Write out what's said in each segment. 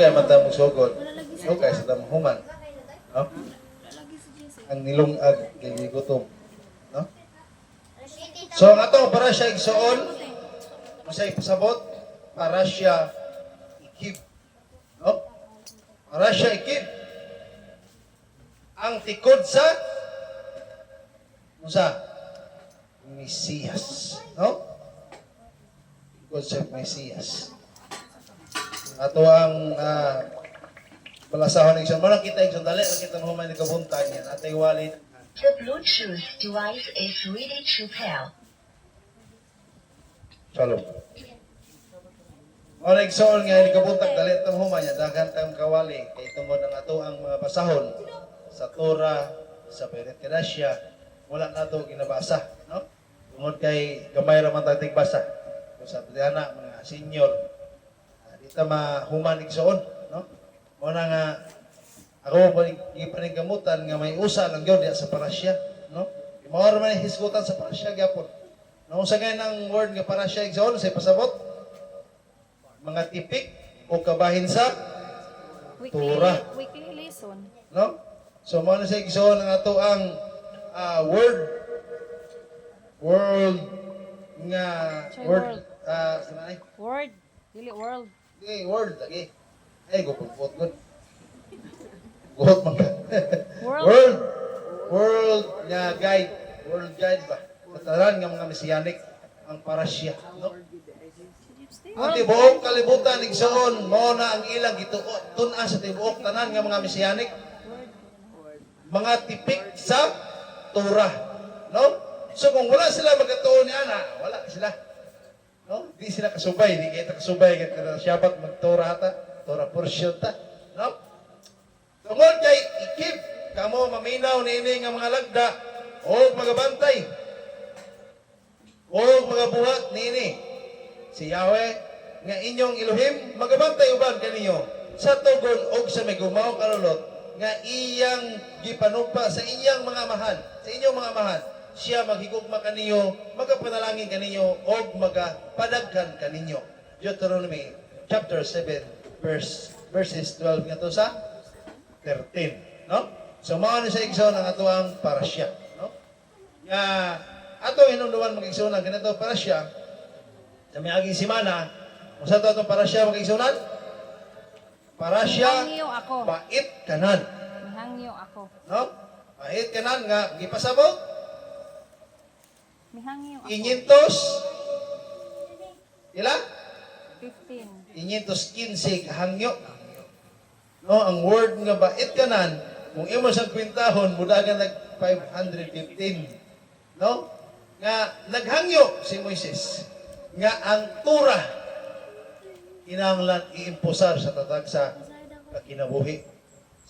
Kaya mata mo sugod. Okay, sa tamang human. No? Ang nilungag kay gutom. No? So ang ato para siya igsoon, masay pasabot, para siya ikib. No? Para siya ikib. Ang tikod sa Mesiyas. No? Tikod sa Mesiyas. Ato ang palasahon ng isang. Marang kita yung dali, nakita mo man ni kabuntag yan. Atay wallet. The Bluetooth device is ready to pair. Shalom. Marang igsoon nga, ni kabuntag dali, itong human yan. Dagan tayong kawali. Kaya tungod ang ato ang mga pasahon sa Torah, sa Beret Kedasya, wala na ito ginabasa. No? Tungod kay gamay raman tating basa. Kung sa anak, mga senior, dito mahuman igsoon. No? Muna nga, ako paninggamutan nga may usa lang yun sa parasya. No? Mawar man hisgutan sa parasya gyapon. Nung sa ngayon ang word nga parasya igsoon, sa pasabot, mga tipik o kabahin sa Torah. Weekly lesson. No? So, muna sa igsoon ang ato ang world nga World. sanay? Word. Dili world. Okay, world lagi. Ay, go pagpot good. Guhot man ka. World. World nga guide. World guide ba? Kataran nga mga mesianic ang parasya. No? Ang tibuok kalibutan igsoon mo na ang ilang gituot. Tun-a sa tibuok tanan nga mga mesianic. Mga tipik sa Torah. No? So kung wala sila magkatuon ni Ana, wala sila. No? Di sila kasubay, di kita kasubay kada Shabbat mag-Torah ta, Torah portion ta. No? Tungod kay ikip kamo maminaw niini nga mga lagda o magabantay. O magabuhat niini. Si Yahweh nga inyong Elohim magabantay uban kaninyo sa tugon og sa may gumaw kalulot nga iyang gipanugpa sa iyang mga amahan, sa inyong mga amahan. Siya maghigugma kaninyo, magapanalangin kaninyo, o magapadagkan kaninyo. Deuteronomy chapter 7, verses 12 nga to sa 13. No? So, maano sa igsoon ang ato ang parasya. No? Nga, ato hinunduan mag-igsoon ang ganito parasya, sa may aging simana, kung sa ito parasya mag-igsoonan, parasya, Hangyo ako. bait kanan. Mihangyo ako. No? Bait kanan nga, gipasabot, Mihangyo ako. 500, ila? 15. 515 kahangyo. No, ang word nga bait kanan, kung imo sa kwintahon, mudagan nag 515. No? Nga naghangyo si Moises. Nga ang Torah kinahanglan iimposar sa tatag sa kinabuhi.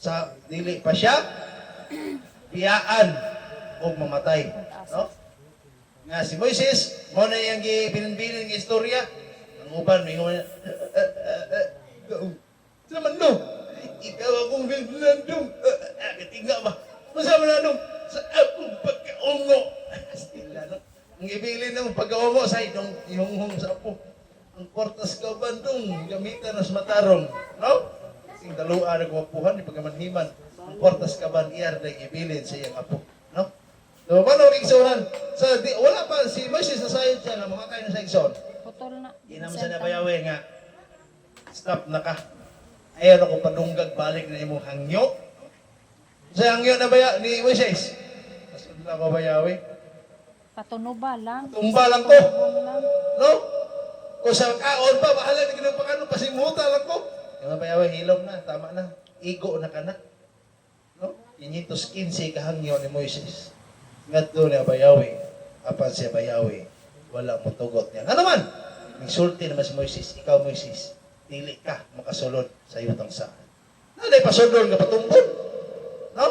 Sa dili pa siya biyaan o mamatay. No? Nga si Moises, mo na yung binilin ng istorya, ang uban, may mga, naman no, ikaw akong binlandong, katinga ba? Masama na nung, sa akong pagkaungo. Stila no? Ang ibilin ng pagkaungo sa yung sa apo. Ang portas ka bandong, gamitan na sa matarong. No? Sing dalua na kumapuhan, di pagkamanhiman. Ang portas ka ban, iyar na ibilin sa iyang apo. No? So, paano igsoon? Wala pa, si Moises sa sayod siya na mamatay na sa igsoon. Putol na. Di naman sa nabayawe nga, stop na ka. Ayaw na ko padunggag balik na imong hangyo. Sa hangyo na baya ni Moises. Nasod na ko bayawe. Patunuba lang. Tumba lang ko. Tumbon lang. No? Kung sa kaon pa, bahala na ginapakano, pasimuta lang ko. Yung bayawe, hilom na, tama na. Igo na ka na. No? 515 kahangyo ni Moises. Ngadto ni Abayawi, apan si Abayawi, wala mo tugot niya. Ano man? Nagsulti naman si Moises, ikaw Moises, dili ka makasulod sa iyong saan. Nanay pasulod ka patumbon. No?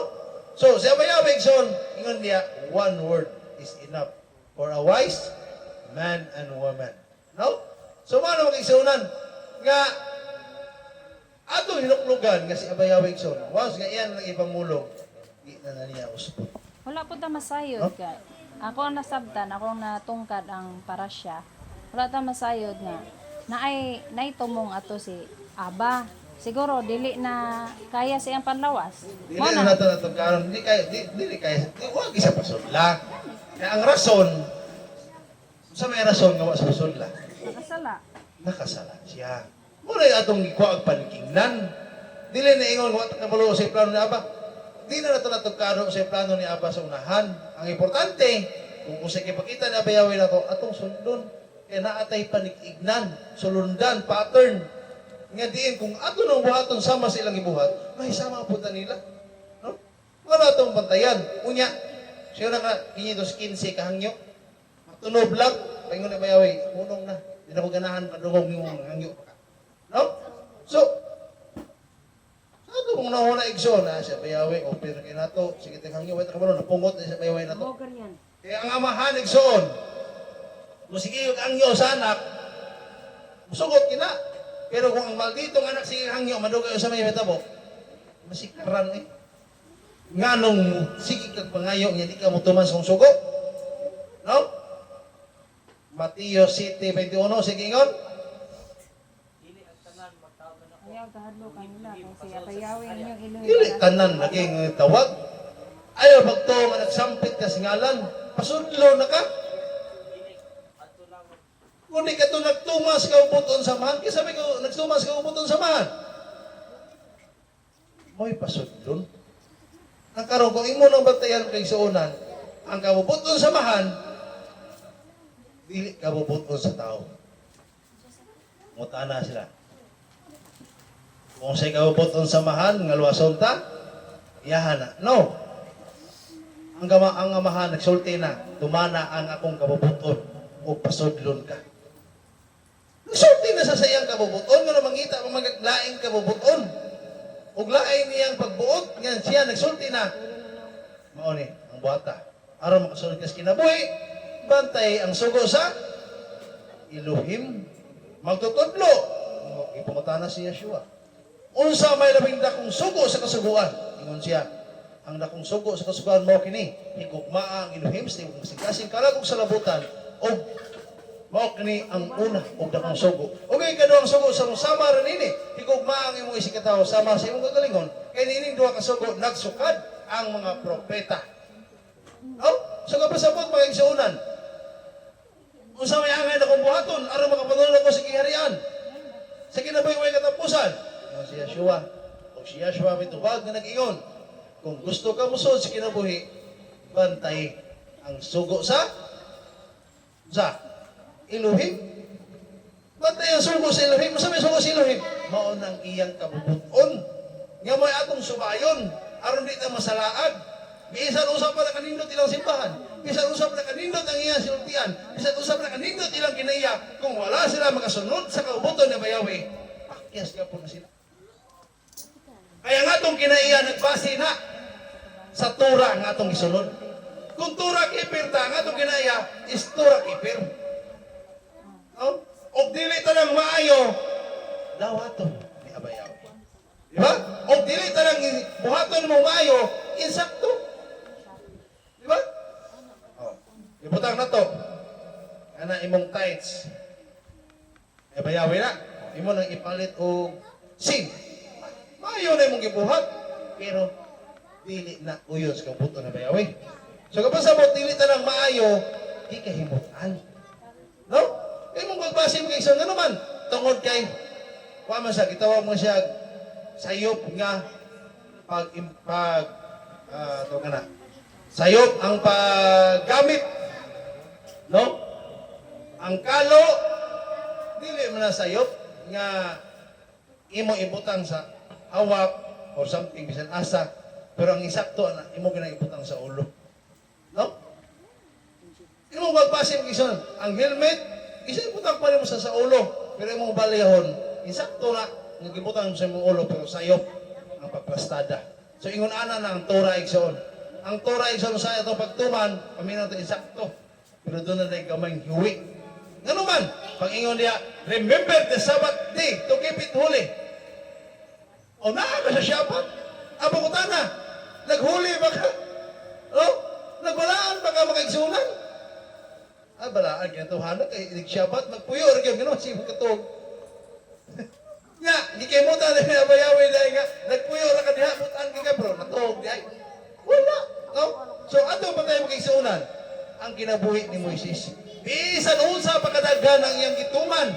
So, si Abayawi, son, ingon niya, one word is enough for a wise man and woman. No? So, maano mag-igsunan? Nga, ato hinuklugan nga si Abayawi, son, once nga iyan ng ibang mulong, di na niya uspot. Wala po ta masayod ka. Ako ang nasabtan, ako ang natungkad ang parasya. Wala ta masayod nga. Naay tumong ato si Aba. siguro dili na kaya siyang panlawas. Dili Mo na na. nato natong karon, dili kaya, wag isa pasudla. Kaya ang rason, sa may rason nga wa sa pasudla, Nakasala. nakasala siya. Muna yung atong ikuha ang panikingnan. Dili na ingon, wa ta kabalo sa plano ni Aba. Di na nato natong karon sa plano ni Aba sa unahan. Ang importante, kung usay kipakita ni Aba Yahweh na to, atong sundon. Kaya naatay panikignan, sulundan, pattern. Nga diin, kung ato nang buhaton sama sa ilang ibuhat, may sama ang punta nila. No? Wala itong bantayan. Unya, siya na ka, 515 kahangyo. Tunob lang, paingon na bayaway, unong na. Hindi na ko ganahan, padungong yung hangyo pa ka. No? So, sa ito mong nahuna igso na siya bayaway, o pero kayo na to, sige tayong hangyo, wait ka ba napungot na siya bayaway na to. Kaya ang amahan igsoon, kung sige yung hangyo sa anak, musugot kina. Pero kung ang malditong anak sige hangyo, madugay sa may metabo, masikaran eh. Nga nung sige kag pangayo, hindi ka mo tuman sa sugo. No? Mateo 7:21, sige ingon. Ayaw kahadlo kanila kasi apayawi ninyong iloy. Dili tanan naging tawag. Ayaw pagto nga nagsampit ka singalan, pasudlo na ka. Kung di ka to nagtumas ka uputon samahan, kasi sabi ko, nagtumas ka uputon samahan. Mo'y pasudlon. Ang karon kung imo nang batayan kay suunan, ang kabubuton samahan, dili kabubuton sa tao. Mutana sila. Kung sa'y kabubuton samahan, nga luwason ta, iyahan na. No. Ang amahan, nagsulti na, dumana ang akong kabubuton, o pasudlon ka. Nagsulti na sa sayang kabubuton, nga namangita ang magaglaing kabubuton. Ug lain niyang pagbuot, nga siya nagsulti na. Mao ni ang buhata. Aron makasunod ka sa kinabuhi, bantay ang sugo sa Elohim. Magtutudlo. Ipangutana si Yeshua. Unsa may labing dakong sugo sa kasuguan? Ingon siya, ang dakong sugo sa kasuguan mo kini, higugmaa ang Elohim sa iyong sigasing karagog sa labutan, o mao kini ang una og dakong sugo. Og ikaduhang sugo sa sama rin ini, higugma ang imong isikatawo sama sa imong kagalingon. Kay nining duha ka sugo nagsukad ang mga propeta. Oh, so kapasabot mga igsuunan. Unsa may angay na kong buhaton aron makapanulong ko sa kiharian. Sa kinabuhi katapusan. Yung si Yeshua. O si Yeshua mitubag na nag-ingon. Kung gusto ka musod sa kinabuhi, bantay ang sugo sa Elohim. Bantay ang sugo sa Elohim. Masa may sugo sa Elohim? Maon ang iyang kabubuton. Nga may atong subayon. Aron di ta masalaad. Bisan usap pa na kanindot ilang simbahan. Bisan usap na kanindot ang iyang sinultian. Bisan usap na kanindot ilang kinaiya. Kung wala sila makasunod sa kabubuton na bayawi, pakyas ka po na sila. Kaya nga itong kinaiya nagbase na sa Tura nga itong isunod. Kung Tura kipir ta, nga itong kinaiya is Tura kipir. No? O dili talang maayo, dawaton ni Abayaw. Di ba? O dili talang buhaton mo maayo, insakto. Di ba? O, ibutang na to. Ana imong tights. Abayaw na. Imo nang ipalit o sing. Maayo na imong gibuhat. Pero dili na uyos kang buto na bayaw. So kapag sabot dili talang maayo, di ka himutan. No? Kaya mong magbase mo kay isang naman, tungod kay, kuha man siya, gitawag mo siya, sayop nga, sayop ang paggamit, no? Ang kalo, dili mo na sayop, nga, imo ibutang sa hawak, or something, bisan asa, pero ang isakto, imo ibutang sa ulo. No? Imo magbase mo kay isang, ang helmet, isa ibutang pa rin mo sa ulo, pero imong balihon, insakto na, nagibutang mo sa imong ulo, pero sayop ang pagplastada. So, ingon ana na ang Tora igsoon. Ang Tora igsoon sa itong pagtuman, paminaw ito insakto, pero doon na rin kamay hiwi. Nga naman, pag ingon niya, remember the Sabbath day to keep it holy. O naa ka sa Shabbat, abukutan na, naghuli ba ka? O, nagbalaan ba ka makaigsunan? Balaan, ginatuhanan, kay Shabbat, magpuyo, rin gano'n, si katog. Nga, di kay mo ta na bayawi dahil nga, nagpuyo ra ka diha, butan ka bro, natuog di ay. Wala, no? So, ato ba tayo magigsuunan? Ang kinabuhi ni Moises. Bisan unsa pa kadaghan ang iyang gituman,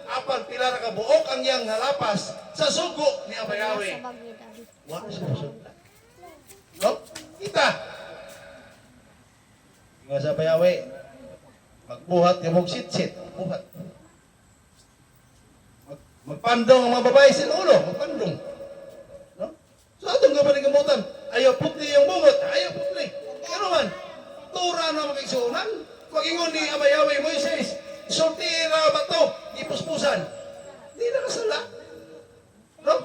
apan pila ra ka buok ang iyang nalapas sa sugo ni Abayawi. Wa siya masundan. No? Kita. Nga sa Abayawi, magbuhat yung mong sit-sit. Magbuhat. Magpandong ang mga babae sa ulo. Magpandong. No? So atong gabaling gamutan, ayaw putli yung bungot. Ayaw putli. Ano man? Tura na magigsuunan. Pag-ingon ni Abayawi Moises, sultira ba ito? Ipuspusan. Hindi na kasala. No?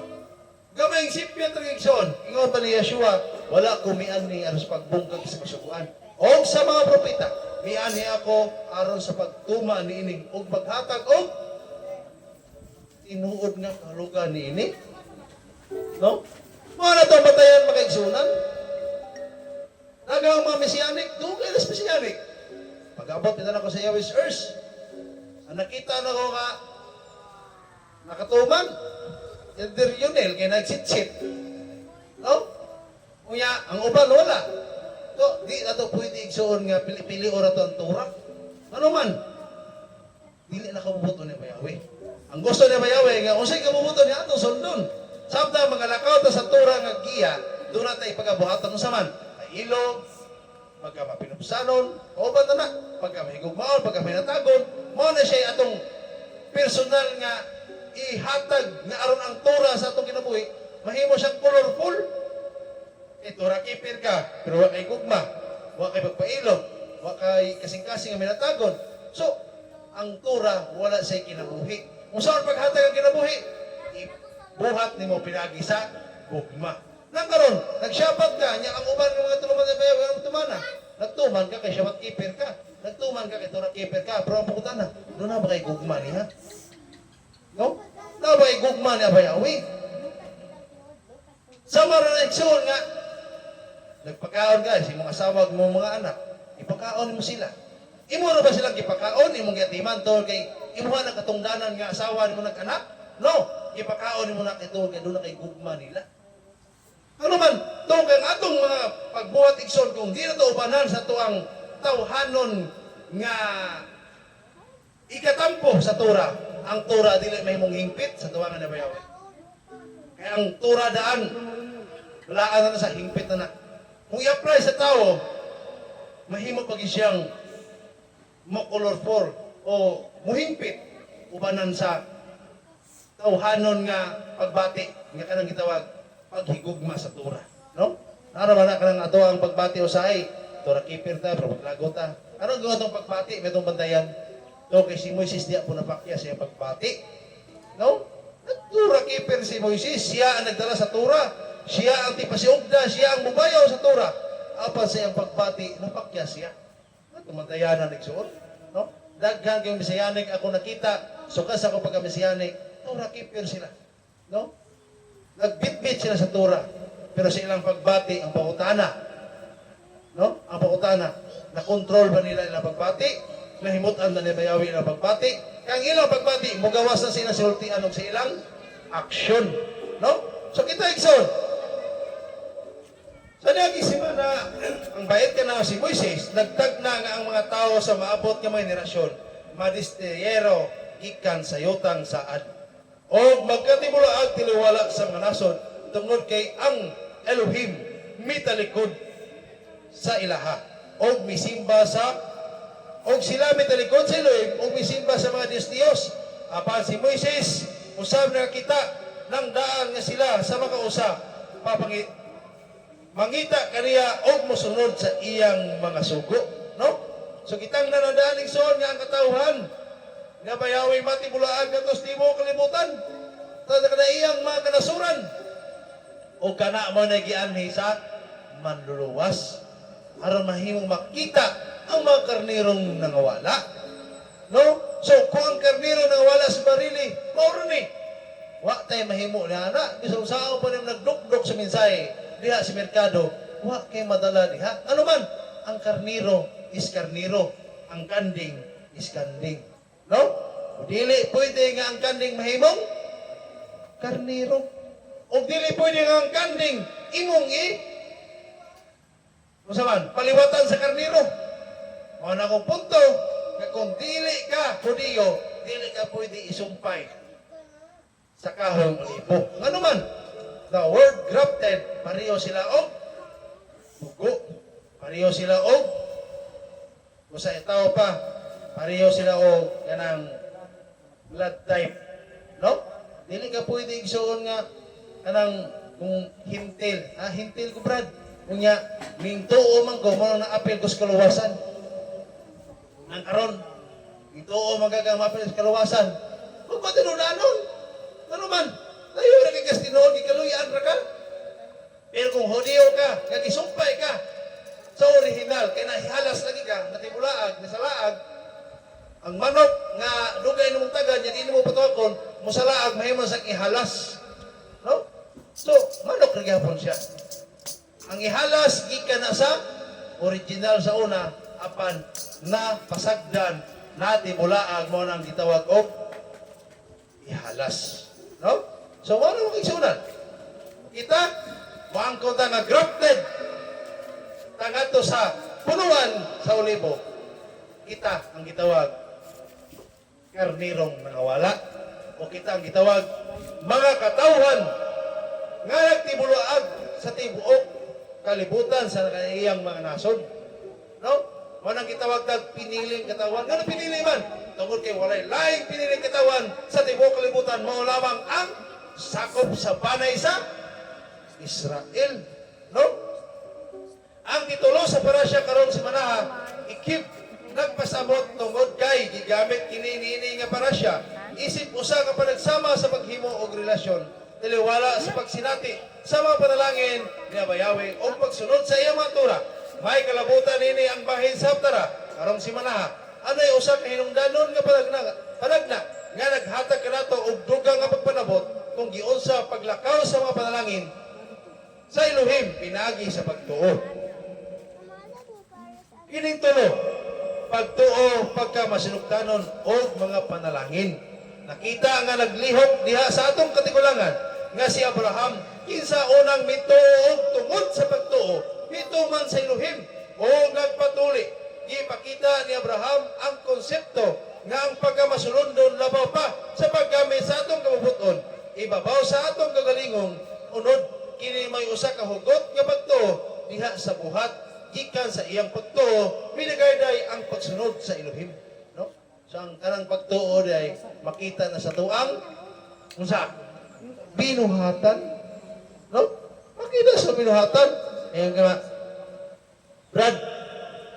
Gamayng sipya tragikson. Ingon pa ni Yeshua, wala kumian ni aron sa pagbungkag sa kasukuan. O sa mga propeta, mian ni ako aron sa pagtuma ni ining og maghatag og tinuod nga kalugan ni ini. No? Mga na itong batayan makaigsunan. Nagang mga mesianik, dugay na mesianik. Pag-abot nito na ko sa Yahweh's Earth, ang nakita na ko nga nakatuman, Elder Yunel, kaya nagsit-sit. No? Kuya, ang uban wala. So, di na ito pwede igsuon nga pili-pili ora ito ang turak. Ano man? Dili na kabubuto ni Yahweh. Ang gusto ni Yahweh nga, unsay kabubuto niya atong sundon. Sabda mga lakaw ta sa tura nga giya, doon natin ipagabuhatan sa man. Ay ilog, pagka mapinupsanon, o ba na, pagka may gugmaon, pagka may natagon, mo na siya atong personal nga ihatag nga aron ang tura sa atong kinabuhi, mahimo siyang colorful. Tura kipir ka, pero wa kay gugma, wa kay pagpailog, wa kay kasing-kasing nga may natagon. So, ang tura wala sa kinabuhi. Kung saan paghatag ang kinabuhi, buhat ni mo pinagi sa gugma. Nang karon, nagsyapat ka, niya ang uban ng mga tuluman na bayaw, ang tumana. Nagtuman ka kay syawat keeper ka. Nagtuman ka kay tura keeper ka, pero ang pukutan na, doon na ba kay gugma niya? No? Na ba kay gugma niya bayawi? Sa maranaksyon nga, nagpakaon ka, si mga asawag mo mga anak, ipakaon mo sila. Imo na ba silang ipakaon, imong yatiman, tol, kay imuha na katungdanan nga asawa ni mo nag-anak? No, ipakaon mo na kay tol, kay doon na kay gugma nila. Ano man, itong kang atong mga pagbuhat ikson, kung di na ito upanan sa tuang tawhanon nga ikatampo sa tura, ang tura dili may mong hingpit sa tuwangan na bayaw. Kaya ang tura daan, walaan na sa hingpit na na. Kung i-apply sa tao, mahimo pag siyang mo-colorful o muhingpit ubanan sa tawhanon nga pagbati nga kanang gitawag paghigugma sa tura, no? Naraman na kanang ato ang pagbati usahay, tura keeper ta, pero maglago ta. Ano gawa tong pagbati, may itong bantayan? To kay si Moises diya po napakya siya pagbati, no? Tura keeper si Moises, siya ang nagdala sa tura, siya ang tipasiugda, siya ang mubayaw sa tura. Apan sa iyang pagbati, napakya siya. Tumantayanan nagsuot, no? Daghan kayong mesiyanik ako nakita, sukas ako pagka mesiyanik, tura keeper sila, no? Nagbitbit sila sa tura, pero sa ilang pagbati ang pakutana, no? Ang pakutana, na-control ba nila ilang pagbati? Nahimutan na ni Bayawi ilang pagbati? Kaya ang ilang pagbati, mugawas na sila sa ultian sa ilang aksyon, no? So kita ikson. Sa nag-isipan na ang bayad ka na si Moises, nagtag na nga ang mga tao sa maabot nga mga henerasyon, madisteyero, ikan sa yutang saad. O magkatibulaag tiliwala sa mga nason, tungod kay ang Elohim mitalikod sa ilaha. O misimba sa, o sila mitalikod sa Elohim, o misimba sa mga Diyos. Apan si Moises, usab na kita ng daan nga sila sa makausa, papangit, mangita kaniya og mosunod sa iyang mga sugo, no? So kitang nanadaling soon nga ang katawhan nga bayawi matibulaan katos di mo kalibutan sa kada iyang mga kanasuran o kana mo nagianhi sa manluluwas aron mahimong makita ang mga karnirong nangawala, no? So kung ang karniro nangawala sa barili, mauro ni wa tay mahimo na ana bisan sao pa nim nagdukdok sa mensahe diha sa merkado, wa kay madala diha. Ano man, ang karniro is karniro, ang kanding is kanding. No? Dili pwede nga ang kanding mahimong karniro. O dili pwede nga ang kanding imong Masaman, paliwatan sa karniro. Mga na akong punto, na kung dili ka Hudiyo, dili ka pwede isumpay sa kahong libo. Nga naman, the word grafted, pareho sila og bugo. Pareho sila og usa itaw pa, pareho sila og kanang blood type. No? Dili ka pwede igsuon nga kanang kung hintil. Hintil ko, Brad. Kunya, ming tuo man ko, mo na apel ko sa kaluwasan. Ang karon, ming tuo magagang mapel sa kaluwasan. Kung matinunanon, ano man, layo na kay Kastinoon, ikaluyan ra ka. Pero kung Hudiyo ka, kagisumpay ka, sa original, kaya nahihalas lagi ka, natibulaag, nasalaag, ang manok nga dugay ng tagan, yan mo patokon, musalaag, mahimang sa ihalas. No? So, manok na gyapon siya. Ang ihalas, gikan na sa original sa una, apan na pasagdan, natibulaag mo nang gitawag og ihalas. No? So, ano mo kiksunan? Kita, maangkot nga grafted, tangato sa punuan sa olibo, kita ang gitawag karnirong nangawala, o kita ang gitawag mga katawhan nga nagtibulaag sa tibuok kalibutan sa kaniyang mga nasod. No? Manang gitawag tag piniling katawan. Ano pinili man? Tungkol kay walay laing piniling katawan sa tibuok kalibutan, mao lamang ang sakop sa panay sa Israel. No? Ang titulo sa parasya karon sa Manaha, ikip nagpasabot tungod kay gigamit kini nga parasya. Isip usa ka panagsama sa paghimo og relasyon, tiliwala sa pagsinati sa mga panalangin ni Abayawe o pagsunod sa iyang mga tura. May kalabutan nini ang bahin sa Haptara karon si Manaha. Anay usa ka hinungdanon nga panagna nga naghatag kanato og dugang nga pagpanabot kung giunsa paglakaw sa mga panalangin sa Elohim pinagi sa pagtuo. Kining tulo, pagtuo pagka masinugdanon o mga panalangin. Nakita nga naglihok diha sa atong katigulangan nga si Abraham kinsa unang mituo tungod sa pagtuo hituman sa Elohim o nagpatuli. Gipakita ni Abraham ang konsepto nga ang pagkamasulundon labaw pa sa paggamit sa atong kabubuton ibabaw sa atong kagalingong unod kini may usa ka hugot nga pagtuo diha sa buhat gikan sa iyang pagtuo minagayday ang pagsunod sa Elohim. No? So ang kanang pagtuo day makita na sa tuang unsa binuhatan. No? Makita sa binuhatan. Ayan ka Brad,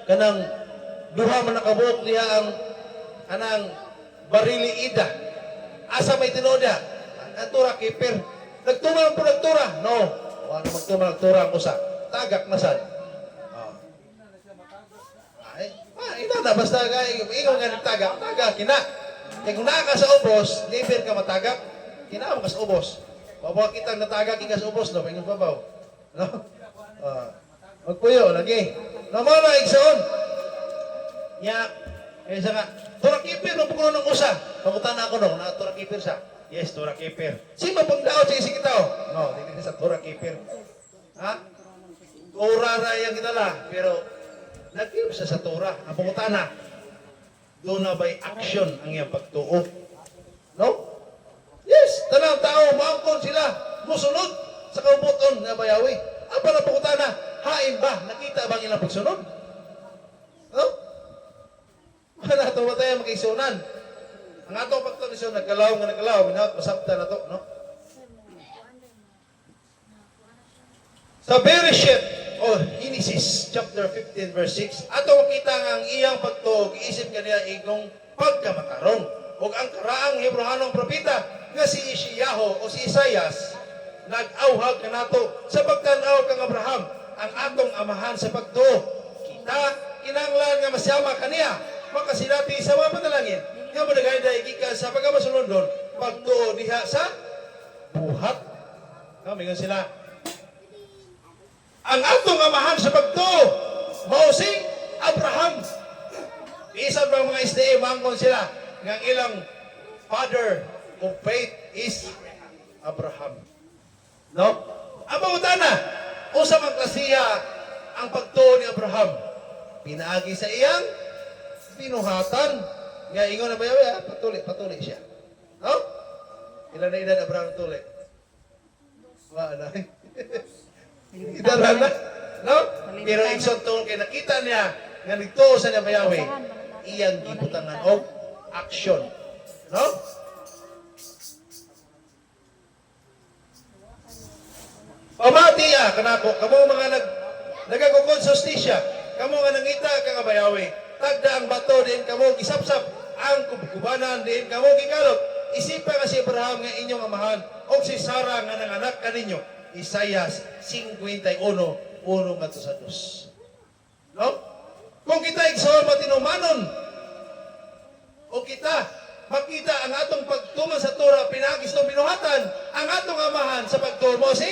kanang duha man nakabuok niya ang anang barili ida. Asa may tinoda? Ang tura kiper. Nagtumal po nagtura. No. Wala magtumal nagtura ang usa. Tagak na sad. Ina na basta kay ingon nga tagak, tagak kina. Kay kung naa ka sa ubos, never ka matagak. Kinaam ka sa ubos. Babaw kita natagak ka sa ubos no, pingon babaw. No? Magpuyo lagi. Naman na igsoon. Ya, kaysa nga tura kiper no puno ng usa. Pangutan ako no, na tura kiper sa. Yes, tura kiper. Sino pagdaot sa isig itaw? No, dili sa tura kiper. Ha? Tura ra yang kita la, pero nag-give siya sa Torah. Ang pangutana, doon na ba'y action ang iyang pagtuo? No? Yes, tanang tao, maangkon sila, musunod sa kaubuton na bayawi. Ang pangutana, hain ba? Nakita ba ang ilang pagsunod? No? Ano ito ba tayo mag-isunan? Ang atong pagtuo, nagkalaw, minawat, masabta na to, no? Sa Bereshit, Genesis chapter 15 verse 6 ato makita nga ang iyang pagtuog isip kaniya igong pagkamatarong ug ang karaang Hebrehanong propeta nga si Isaiah o si Isaias nag-awhag kanato sa pagtan-aw kang Abraham ang atong amahan sa pagtuo kita kinahanglan nga masama kaniya makasilati sa mga panalangin nga madagayday gikan sa pagkamasulundon pagtuo diha sa buhat kami nga sila ang atong amahan sa pagtuo mao si Abraham. Isa ba mga SDA mangkon sila nga ilang father of faith is Abraham. No? Ang pangutana, usa man klasiya ang pagtuo ni Abraham. Pinaagi sa iyang binuhatan. Nga ingon na ba patuloy siya. No? Ilan na edad Abraham tuli? Wala. Idala na. No? Pero ikson tuon kay nakita niya nga nagtuo sa niya bayawi, iyang gibutangan og action. No? Pamati kanako, kamo mga nagagukod sa hostisya, kamo nga nangita ka bayawi, tagda ang bato din kamo gisapsap, ang kubanan din kamo gikalot. Isipa nga si Abraham nga inyong amahan o si Sarah nga nanganak kaninyo. Isaias 51:1 ngadto sa 2. No? Kung kita igsoon matinumanon o kita makita ang atong pagtuman sa Torah pinagis ng binuhatan, ang atong amahan sa pagtuo mo si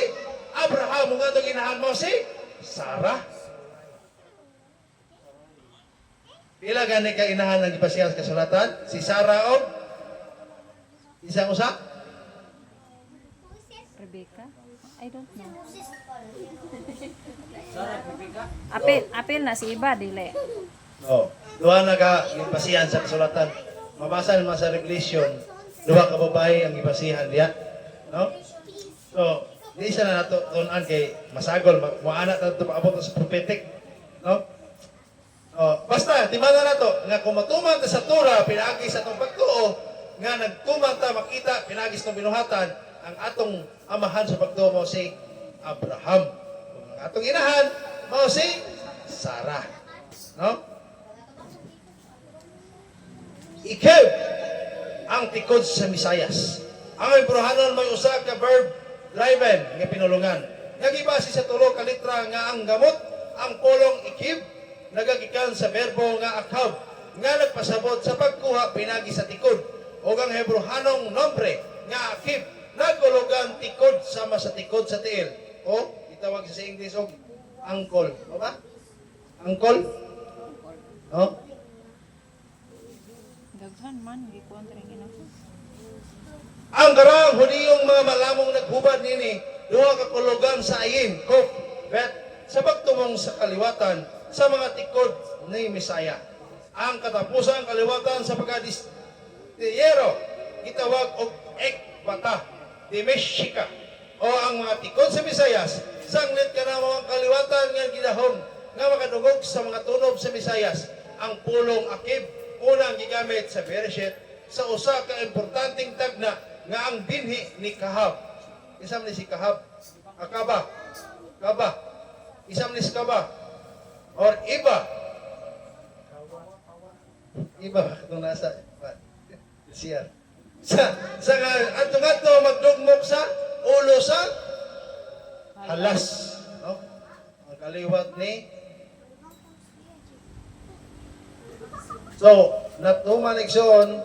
Abraham, ang atong inahan mo si Sarah. Pila gani ka inahan ng ipasiyas kasulatan? Si Sarah o isang usa? Rebecca? I don't know. Sarah, Rebecca. Apil na si iba, dili. No. Duha na ka ipasihan sa kasulatan. Mabasa naman sa Revelation, duha ka babae ang ipasihan diya. No? So, di isa na nato tunan kay masagol, muana ta ito paabot sa prophetic. No? Basta, timana na to, nga kung matuman ta sa Torah, pinaagi sa itong pagtuo, nga nagtuman ta, makita, pinagis ng binuhatan, ang atong amahan sa pagtuo mo si Abraham. Ang atong inahan, mo si Sarah. No? Ikaw, ang tikod sa Misayas. Ang Hebrehanon may usa ka verb, driven, nga pinulungan. Nagibase sa tulo ka litra nga ang gamot, ang pulong ikib, nagagikan sa verbo nga akab, nga nagpasabot sa pagkuha pinagi sa tikod. O ang Hebrehanong nombre nga akib, nagulugan tikod sama sa tikod sa tiil. O, itawag sa English og angkol. O ba? Angkol? No? Daghan man, gikuan rin ginako. Ang garang Hudiyong mga malamong naghubad nini, duha ka kulugan sa ayin, kok, bet, sa pagtumong sa kaliwatan, sa mga tikod ni Misaya. Ang katapusan kaliwatan sa pagkadistiyero, itawag og ekbata, dimeshika, o ang mga tikod sa Misayas, sanglit ka na mga kaliwatan nga ginahom, nga makadugog sa mga tunog sa Misayas, ang pulong akib, unang gigamit sa Bereshit, sa usa ka importanteng tagna, nga ang binhi ni Kahab. Isam ni si Kahab, Akaba, Kaba, isam ni si Kaba, or iba kung nasa siya sa ato magdugmok sa ulo sa halas, no? Ang kaliwat ni so natuman igsoon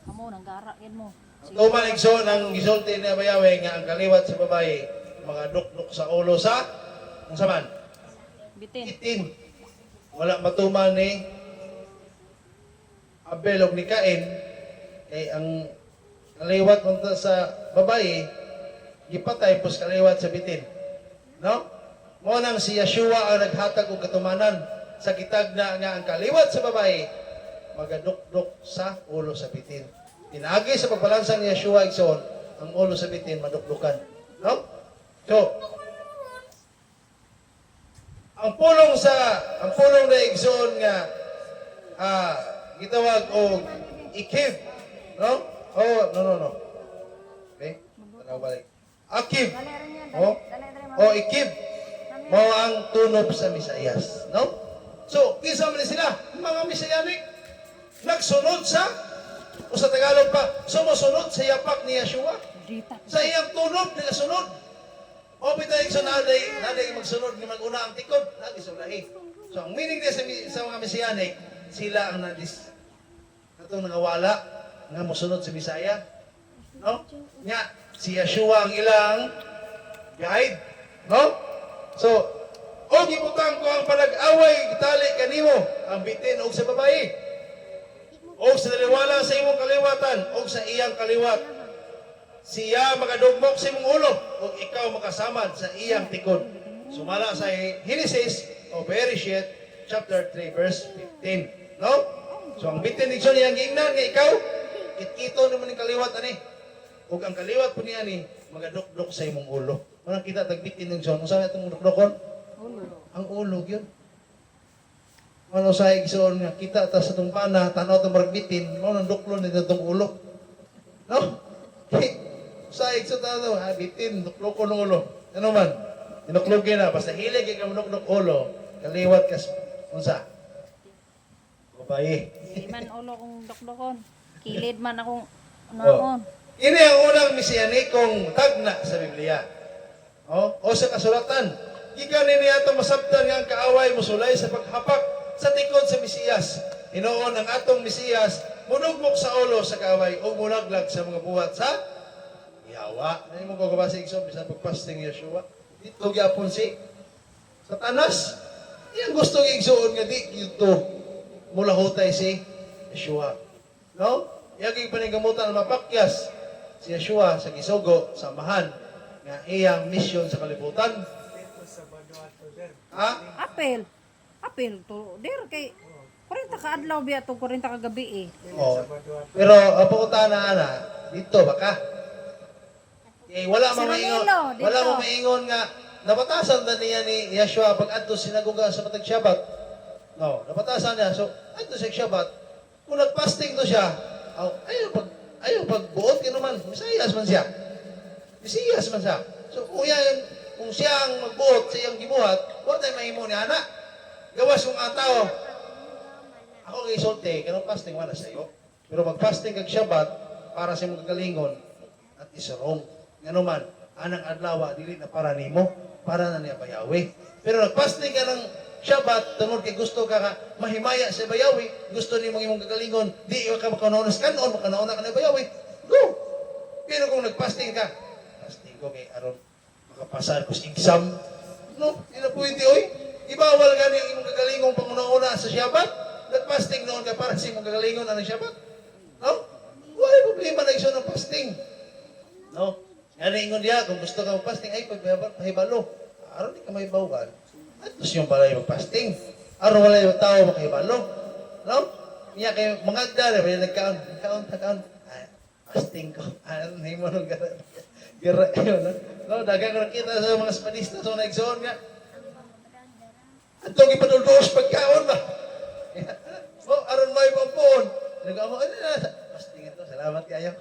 Amo nang gara gid mo. natuman igsoon ang gisulti ni Abayawe nga ang kaliwat sa babae mga dukduk sa ulo sa ang saman Bitin. itin. Wala matuman ni Abel og ni Cain kay ang kaliwat unta sa babae gipatay pus kaliwat sa bitin. No? Mo nang si Yeshua ang naghatag og katumanan sa gitagna nga ang kaliwat sa babae magadukdok sa ulo sa bitin. Pinagi sa pagbalansa ni Yeshua igsoon ang ulo sa bitin madukdukan. No? So, ang pulong na igsoon nga gitawag og ikib, no? Oh, no. Okay? Tanaw balik. Akib. Oh, ikib. Mo ang tunob sa Misayas, no? So, kinsa man sila? Mga Misayanik nagsunod sa o sa Tagalog pa, sumusunod sa yapak ni Yeshua. Rita. Sa iyang tunob nila sunod. O bitay sa naday magsunod ni maguna ang tikod, lagi sulahi. So ang meaning niya sa mga Mesianic, sila ang katong nangawala nga mosunod sa Bisaya. No? Nya si Yeshua ang ilang guide, no? So og ibutang ko ang panag-away gitali kanimo ang bitin og sa babae. Og sa daliwala sa imong kaliwatan og sa iyang kaliwat. siya makadugmok sa imong ulo ug ikaw makasamad sa iyang tikod. Sumala sa Genesis o Bereshit chapter 3 verse 15. No? So ang bitin ni John yang giingnan nga ikaw kitkito naman ning kaliwat ani. Ug ang kaliwat po niya ni magadukdok sa imong ulo. Manang kita tagbitin ng John, unsa itong dukdokon? Ang ulo gyud. Ano sa igsoon nga kita ta sa tong pana tanaw ta maragbitin, mao nang duklon nito tong ulo. No? Sa igsoon ta to, bitin duklokon ng ulo. Ano man? Dinuklogin na basta hilig ka manukdok ulo, kaliwat ka unsa? Babae. Di man ulo kong dokdokon. Kilid man akong Oh. naon. Ini ang unang mesiyanikong tagna sa Biblia. O sa kasulatan. Gikan ni ato masabtan nga ang kaaway mosulay sa paghapak sa tikod sa Mesiyas. Hinoon ang atong Mesiyas munugmok sa ulo sa kaaway o mulaglag sa mga buhat sa Yawa. Ano mo kagabasa igsoon bisan pagpasting Yeshua? Dito gyapon si Satanas. Iyang gusto igsoon nga di yuto mulahutay si Yeshua. No? Iyang panigamutan na mapakyas si Yeshua sa gisugo sa amahan nga iyang misyon sa kalibutan. Ha? Apel to. Der kay 40 ka adlaw biya to 40 ka gabi eh. Oh. Pero aputa na dito baka. Wala man maingon. Wala man maingon nga nabatasan na niya ni Yeshua pag adto sinagoga sa matag Shabbat. No, nabatasan niya. So, adto sa Shabbat, kung nag-fasting to siya, ayaw pagbuot kinuman, Mesiyas man siya. Mesiyas man siya. So, kung siya ang magbuot sa iyang gibuhat, huwag tayo mahimo ni Ana. Gawas kong tao. Ako kay Solte, kanong fasting wala sa iyo. Pero mag-fasting kag Shabbat para sa imong kagalingon at isarong. Nga naman, anang adlaw dili na para nimo, para na niya bayawi. Pero nag-fasting ka ng Shabbat, tungod kay gusto ka mahimaya sa bayawi, gusto nimo imong kagalingon, di ka makanonos kanon, makanoona ka na bayawi. Go! Pero kung nag-fasting ka, fasting ko kay aron makapasar ko sa exam. No, ina pwede oy. Ibawal gani ang imong kagalingon panguna-una sa Shabbat. Nag-fasting noon ka para sa imong kagalingon ang Shabbat. No? Wala problema na iso ng fasting. No? Yan ingon diya, kung gusto ka mag-fasting, ay pahibalo. Aron di ka mahibawan. At gusto yung pala yung fasting. Aron wala yung tao makahibalo. No? Niya kayo, mga agdara, may nagkaon. Ay, fasting ko. Ano na yung manong gira yun, no? No, dagang nakita sa mga Spanista, so naigsoon nga. At itong ipaduldos pagkaon ba? Oh, aron may pampon. Nag-amo, ano na? Fasting ito, salamat kayo.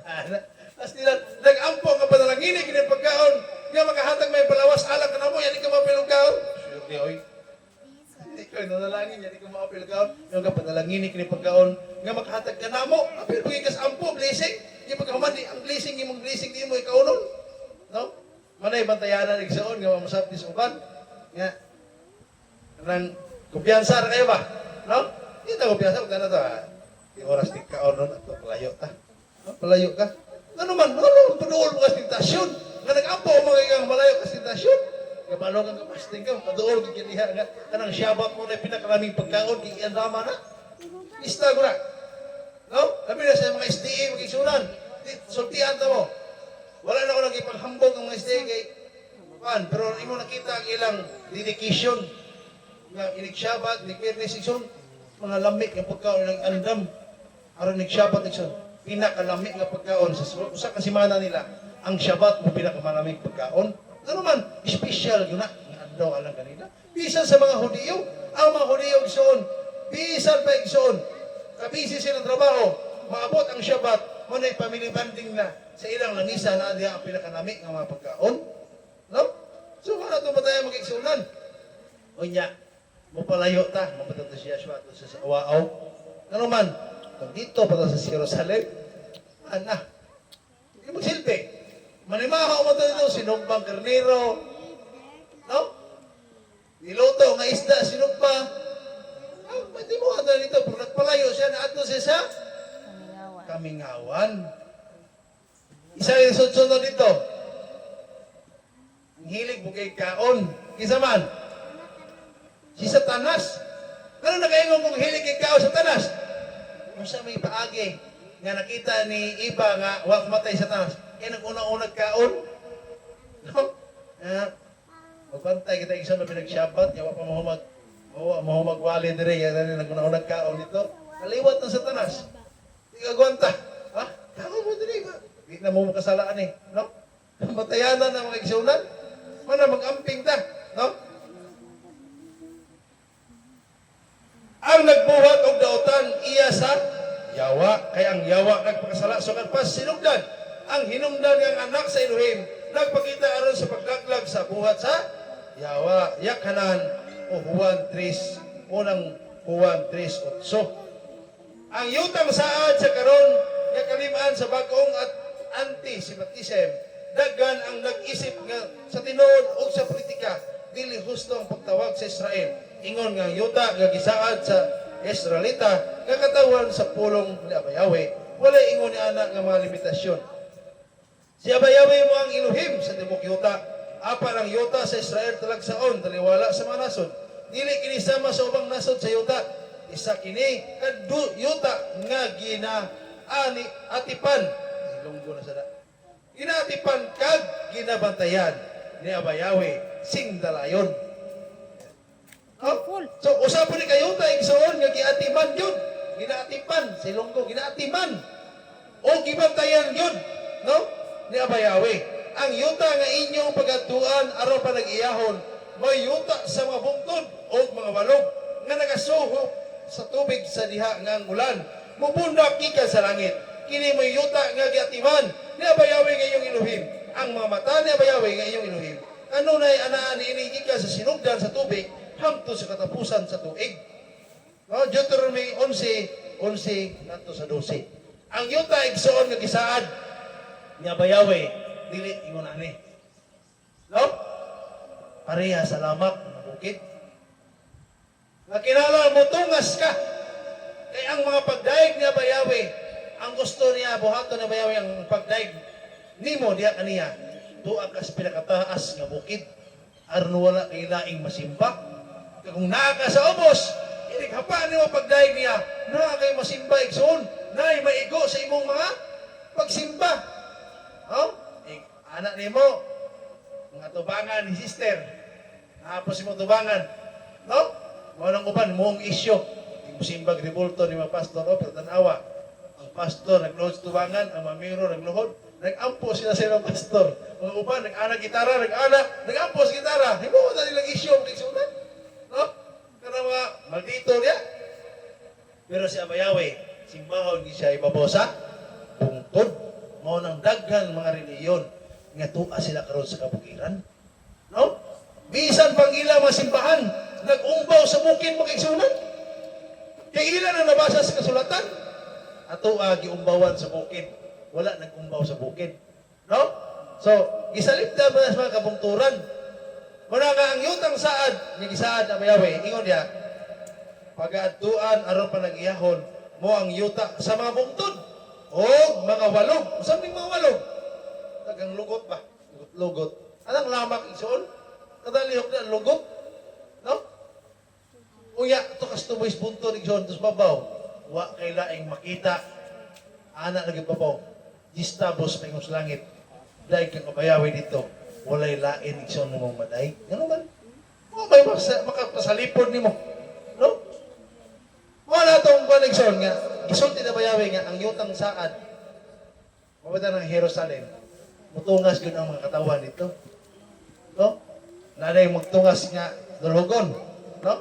As nila, nag-ampo nga panalangini, kinang pagkaon. Nga makahatag may palawas, alak ka na mo, yan ka mapilong kaon. Sure di, oy. Hindi ko, nanalangin, yan ka mapilong kaon. Yung ka panalangini, kinang pagkaon. Nga makahatag ka na mo, apil pagigas ampo, blessing. Yung pagkamandi, ang blessing, yung blessing, di mo ikaunon. No? Manay bantayanan, igsoon, nga mamasap sa uban. Nga, nang kumpiyansa na kayo ba? No? Hindi na kumpiyansa, magkana to, ha? Yung oras di kaon nun, at palayo ka. No? Palayo ka. Ano man, paduol mo ka sintasyon. Nga nag-ampo mo kang malayo ka sintasyon. Nga balong ang kapasting ka, paduol ka kiniha nga. Kanang Shabbat mo na pinakaraming pagkaon, kikian rama na. Ista ko na. No? Sabi na sa mga SDA, magkisunan. Sultihan ta mo. Wala na ako nang ipaghambog ng mga SDA kay Juan. Pero imo nakita ang ilang dedication. Nga inig Shabbat, inig Pirnes, mga lamig ng pagkaon ng andam. Aron inig Shabbat, pinakalamig nga pagkaon sa kasimana nila ang Shabbat mo pinakamalamig pagkaon. Ano man, special yun na ang adlaw alang kanila. Bisan sa mga Hudiyo, ang mga Hudiyo igsoon, bisan pa igsoon, kabisi silang trabaho, maabot ang Shabbat, mo na family banding na sa ilang langisa na diya ang pinakalamig nga mga pagkaon. No? So kung nato ba tayo mag-igsunan? O niya, mapalayo ta, mapatata siya Shabbat sa Awaaw. Ano man, kung dito pa sa Jerusalem, hindi magsilbi. Manimahaw mo ito, sinumpang karnero, no? Niluto nga isda, sinumpa. Pwede mo ka dito, pag nagpalayo siya, naato siya sa Kamingawan. Isa yung sunod dito. Ang hilig mo kay kaon. Isa man. Si Satanas. Ano nakaingon kong hilig kay kaon Satanas? Kung sa may paagi nga nakita ni Iba nga wag matay Satanas. Kaya nag-una-unag kaon. No? Magbantay kita isa na pinagsyabat, yawa pa mahumag-wali dire, yan na nag-una-unag kaon dito. Kaliwat ng Satanas. Di ka gwanta. Ha? Tama mo dire ba? Di na mo makasalaan eh. No? Matayanan na mga igsunan. Mana mag-amping ta. No? Ang nagbuhat og dautan iya sa yawa, kay ang yawa nagpakasala so pas sinugdan ang hinumdan ng anak sa Elohim nagpakita aron sa pagdaglag sa buhat sa yawa yakanan o Juan 3 unang Juan 3:8. Ang yutang saad sa karon nga kalimaan sa bag-ong at anti-Semitism daghan ang nag-isip nga sa tinuod ug sa politika dili husto ang pagtawag sa Israel. Ingon nga yuta nga gisaad sa Israelita nga katawan sa pulong ni Abayawe wala ingon ni ana nga mga limitasyon. Si Abayawe mo ang Elohim sa tibok yuta apan ang yuta sa Israel talagsaon taliwala sa mga nasod dili kini sama sa ubang nasod sa yuta isa kini kadto yuta nga ginaani atipan ilunggo na sada ginaatipan kag ginabantayan ni Abayawe sing dalayon. Full. So, usapon ni kayo tayo igsoon nga giatiman yun. Ginaatipan, sa Ilonggo, ginaatiman. O gibantayan yun. No? Ni Abayawe. Ang yuta nga inyong pagatuan aron pa nag-iyahon, may yuta sa mga bungtod o mga balog nga nagasuho sa tubig sa diha nga ang ulan. Mubundak gikan sa langit. Kini may yuta nga giatiman ni Abayawe nga inyong Elohim. Ang mga mata ni Abayawe nga inyong Elohim. Ano na'y anaan ini gikan sa sinugdan sa tubig hamto sa katapusan sa tuig. No, Deuteronomy 11:11 ngadto sa 12. Ang yuta igsoon nga gisaad ni Abayawe dili ingon ani. No? Pareha sa lamak ng bukid. Nga kinala mo tungas ka. Kay ang mga pagdaig ni Abayawe, ang gusto niya buhaton ni Abayawe ang pagdaig nimo diha kaniya. Tuwa ka sa pinakataas nga bukid aron wala kay laing masimba. Kung naa ka sa ubos, inikhapan niyo pagdaig niya, naa kay masimba igsoon, naay maigo sa imong mga pagsimba. Oh? Anak nimo, mga tubangan ni sister, naapos mo tubangan. No? Mga nang uban, mong isyo. Yung simbag ribulto ni mga pastor, pero tanawa. Ang pastor, nagluhod sa tubangan, ang mamiro, nagluhod. Nag-ampo sila sa mga pastor. Mga uban, nag-anak gitara, nag-ampo sa gitara. Hindi mo na nilang isyo, magigsunan. No? Karena mga maldito niya. Pero si Abayawe, simbahon di siya ibabaw sa bungtod. Mao nang daghan mga reliyon nga tuwa sila karon sa kabukiran. No? Bisan pang ila mga simbahan, nag-umbaw sa bukid magigsunan. Kaya ilan ang nabasa sa kasulatan? Ato giumbawan sa bukid. Wala nag-umbaw sa bukid. No? So, gisalipta ba sa mga kabungturan? Muna nga ang yutang saad, yung isaad na Abayawe, ingon niya, pag-aatuan aron pa nag-iyahon mo ang yuta sa mga bungtod o mga walog. Sabi mga walog, tagang lugot ba? Lugot. Anong lamak isoon? Kadalihok na lugot. No? Uya, ito kastuboy buntod isoon, ito babaw. Wa kay laing makita. Anak naging babaw. Gistabos pa yung langit. Dahil kang Abayawe dito. Walay lain iksyon mo mong maday. Ano man? May makapasalipod ni mo. No? Wala itong koneksyon nga. Gisulti na Abayawe nga ang yutang saad. Mabata ng Jerusalem. Mutungas yun ang mga katawan dito. No? Nanay magtungas nga dulugon. No?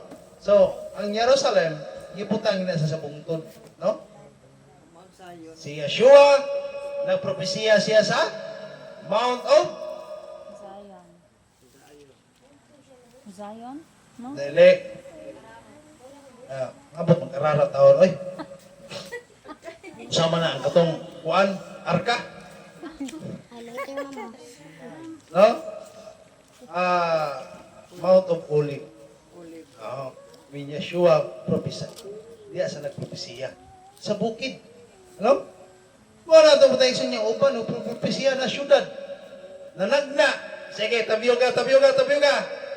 So, ang Jerusalem, giputang na sa bungtod. No? Si Yeshua, nagpropesiya siya sa Mount of Zion? No? Dili. Abot magkarara taon. Oy. Sama na ang katong kuan, arka. No? Mount of Olive. May Yeshua propesa. Diya sa nagpropesiya. Sa bukid. Ano? Wala ito matay sa niya upan. Propesiya na syudad. Nanagna. Sige, tabiyo ka.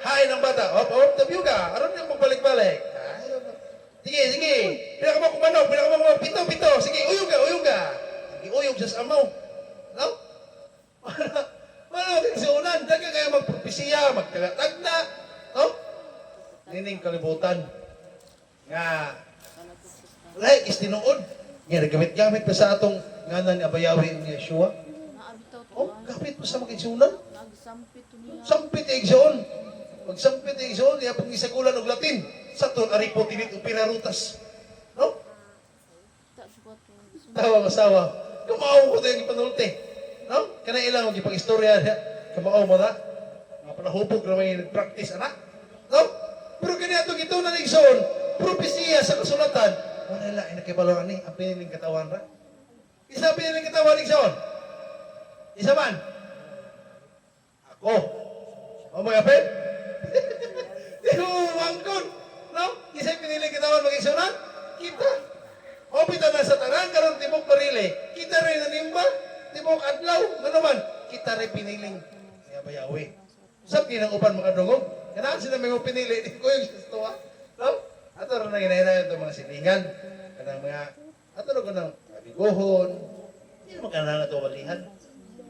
Hain ang bata. Op, tabiyo ka. Aron niya magbalik-balik. Sige. Pila ka mo kumanog. Pito. Sige, uyog ka. Sige, uyog sa amaw. No? Wala igsuunan, daga kayo magpropesiya, magtagatagna, no? Nining kalibutan nga like is tinuod. Nga nagamit-gamit pa sa atong nganan ni Abayawi ni Yeshua. Oh, kapit pa sa mga igsuunan. Sampit igsuon. Pag sampit igsuon, iya pag isagulan og Latin. Sa to aripo tinit upirarutas. No? Tawa masawa. Kumao ko tayong ipanulti. No? Kana ilang og ipag-istorya niya. Kumao mo na. Mga panahubog na may practice anak. No? Pero kani atong ito na igsoon, propesiya sa kasulatan. Wala la ay nakibalo ani ang piniling katawan ra. Isa piniling katawan igsoon. Isa man. Ako. O mga pet. Di mo mangkon. No? Isa piniling katawan mag-igsunan. Kita. O bitaw na sa tanan karon tibok barili. Kita rin nanimba. Tibok adlaw. Ano naman? Kita rin piniling. Kaya bayawi. Sab kinang uban mga dungog. Kanaan sila may pinili. Di ko yung gusto. No? Ato rin na ginahinayan itong mga silingan. Kanang mga, ato rin ko ng kabigohon. Hindi naman kanaan na ito walihan.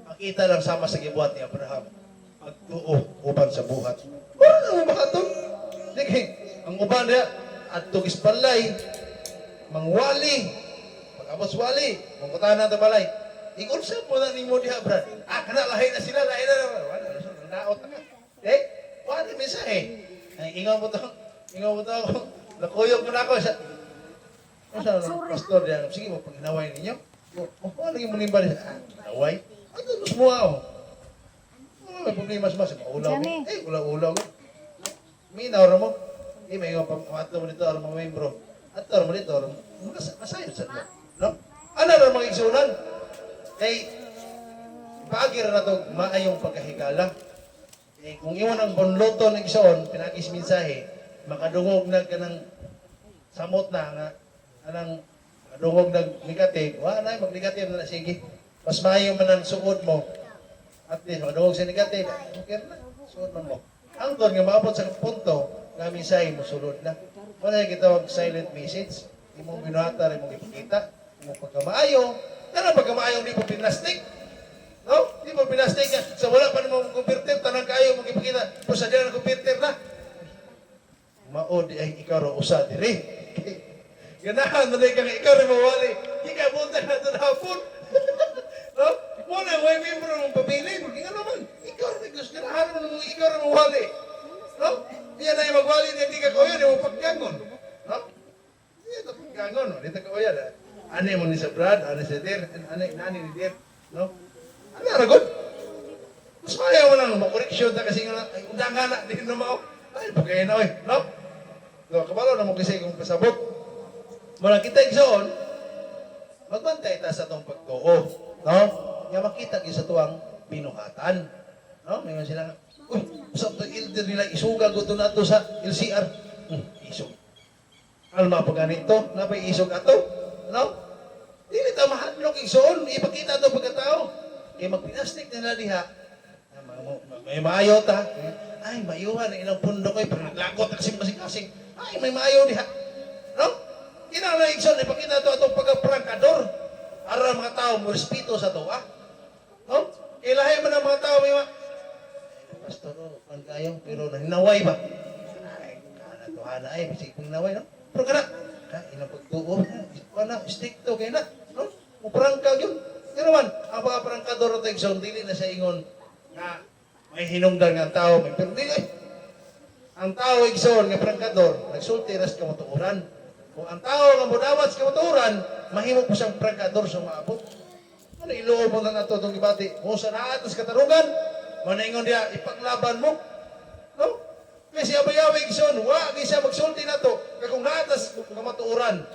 Makita lang sama sa gibuhat ni Abraham. Magtuo uban sa buhat. Wala naman makatong. Sige, ang uban niya, at tugis palay, mangwali, pag-abos wali, mangkutahan na ito balay. Ikunsa po na ni mo diha, Brad. Kana lahi na sila, lahi na naman. Wala, naot na ka. Wala, mensahe. Ingaw mo to ako. Nakuyog mo na ako. Pastor diyan. Sige mo, pag inaway ninyo. Ano yung munimba niya? Inaway? Ano mas mo ako? May problema mas maulaw ko. Ulaw ko. Minaw mo. May mga pamato mo dito, mga membro. At mo dito, masayot sa dito. No? Ano na mga igsunan? Kay, paagir na ito, maayong pagkahigala. Kung iwan ang bonloto ng igsoon, pinagis minsahe, makadungog na ka ng samot na nga, anang makadungog na negative, wala mag-negative na sige. Mas maayo man ang suod mo. At least, makadungog sa negative, okay na, suod man mo. Ang doon nga maabot sa punto, nga minsahe mo sulod na. Wala yung kitawag silent message, hindi mo minuhata rin mong ipakita, hindi mo pagkamaayo, pero pagkamaayo hindi mo pinastik. No? Di mo pinastig ka. Sa wala pa naman converter, tanang kayo mong ipakita. Pero sa dyan ang converter na. Maod ay ikaw ro usa diri. Ganahan na kang ikaw rin mawali. Ika bunta na ito na hapon. No? Muna, may membro mong pamili. Nga naman, ikaw rin gusto. Ganahan mo naman ikaw rin mawali. No? Yan ay magwali na hindi ka kuya, di mo paggangon. No? Yan ito paggangon. Dito ka kuya. Ano mo ni sa Brad, ano si Dir, nani ni Dir. No? Ano aragon? Mas mayaw mo lang makoreksyon na kasi nga, ay, undang nga na, hindi na mao. Ay, pagkain na, no? So, kabalo na mo kasi kung pasabot. Mula kita igsoon, magbantay ta sa itong pagtuo, no? Nga makita kayo sa tuwang binuhatan. No? May mga sila nga, uy, usap ito ilder nila, isuga ko ito na ito sa LCR. Isog. Alma pa ganito, napay isog ato, no? Dili ta mahadlok igsoon, ipakita ito pagkatao. Kaya magpinastik nila diha, may maayaw ta. Ay, mayuhan, ilang pundo ko, pero naglakot na kasing-kasing. Ay, may maayaw diha. No? Kinala igsoon, ipakita ito itong pagkaprangkador. Para mga tao mo respeto sa tuwa. No? Ilahay mo ng mga tao, may mga, Pastor, pan kayo, pero nahinaway ba? Ay, kana to, hana, ay, bisig kong naway, no? Pero kana, ilang pagtuo, stick to, kaya na, no? Uprangka yun. Pero man, ang mga prangkador at igsoon, dili na sa ingon nga may hinungdan nga tao, may perdili. Ang tao igsoon nga prangkador, nagsulti ras kamatuuran. Kung ang tao nga mudawat sa kamatuuran, mahimo po siyang prangkador sa maabot. Ano iloob mo na nato itong ibati? Kung sa naatas katarungan, manaingon dia, ipaglaban mo. No? Kasi abayawi igsoon, wag siya magsulti na to. Kaya kung naatas kamatuuran,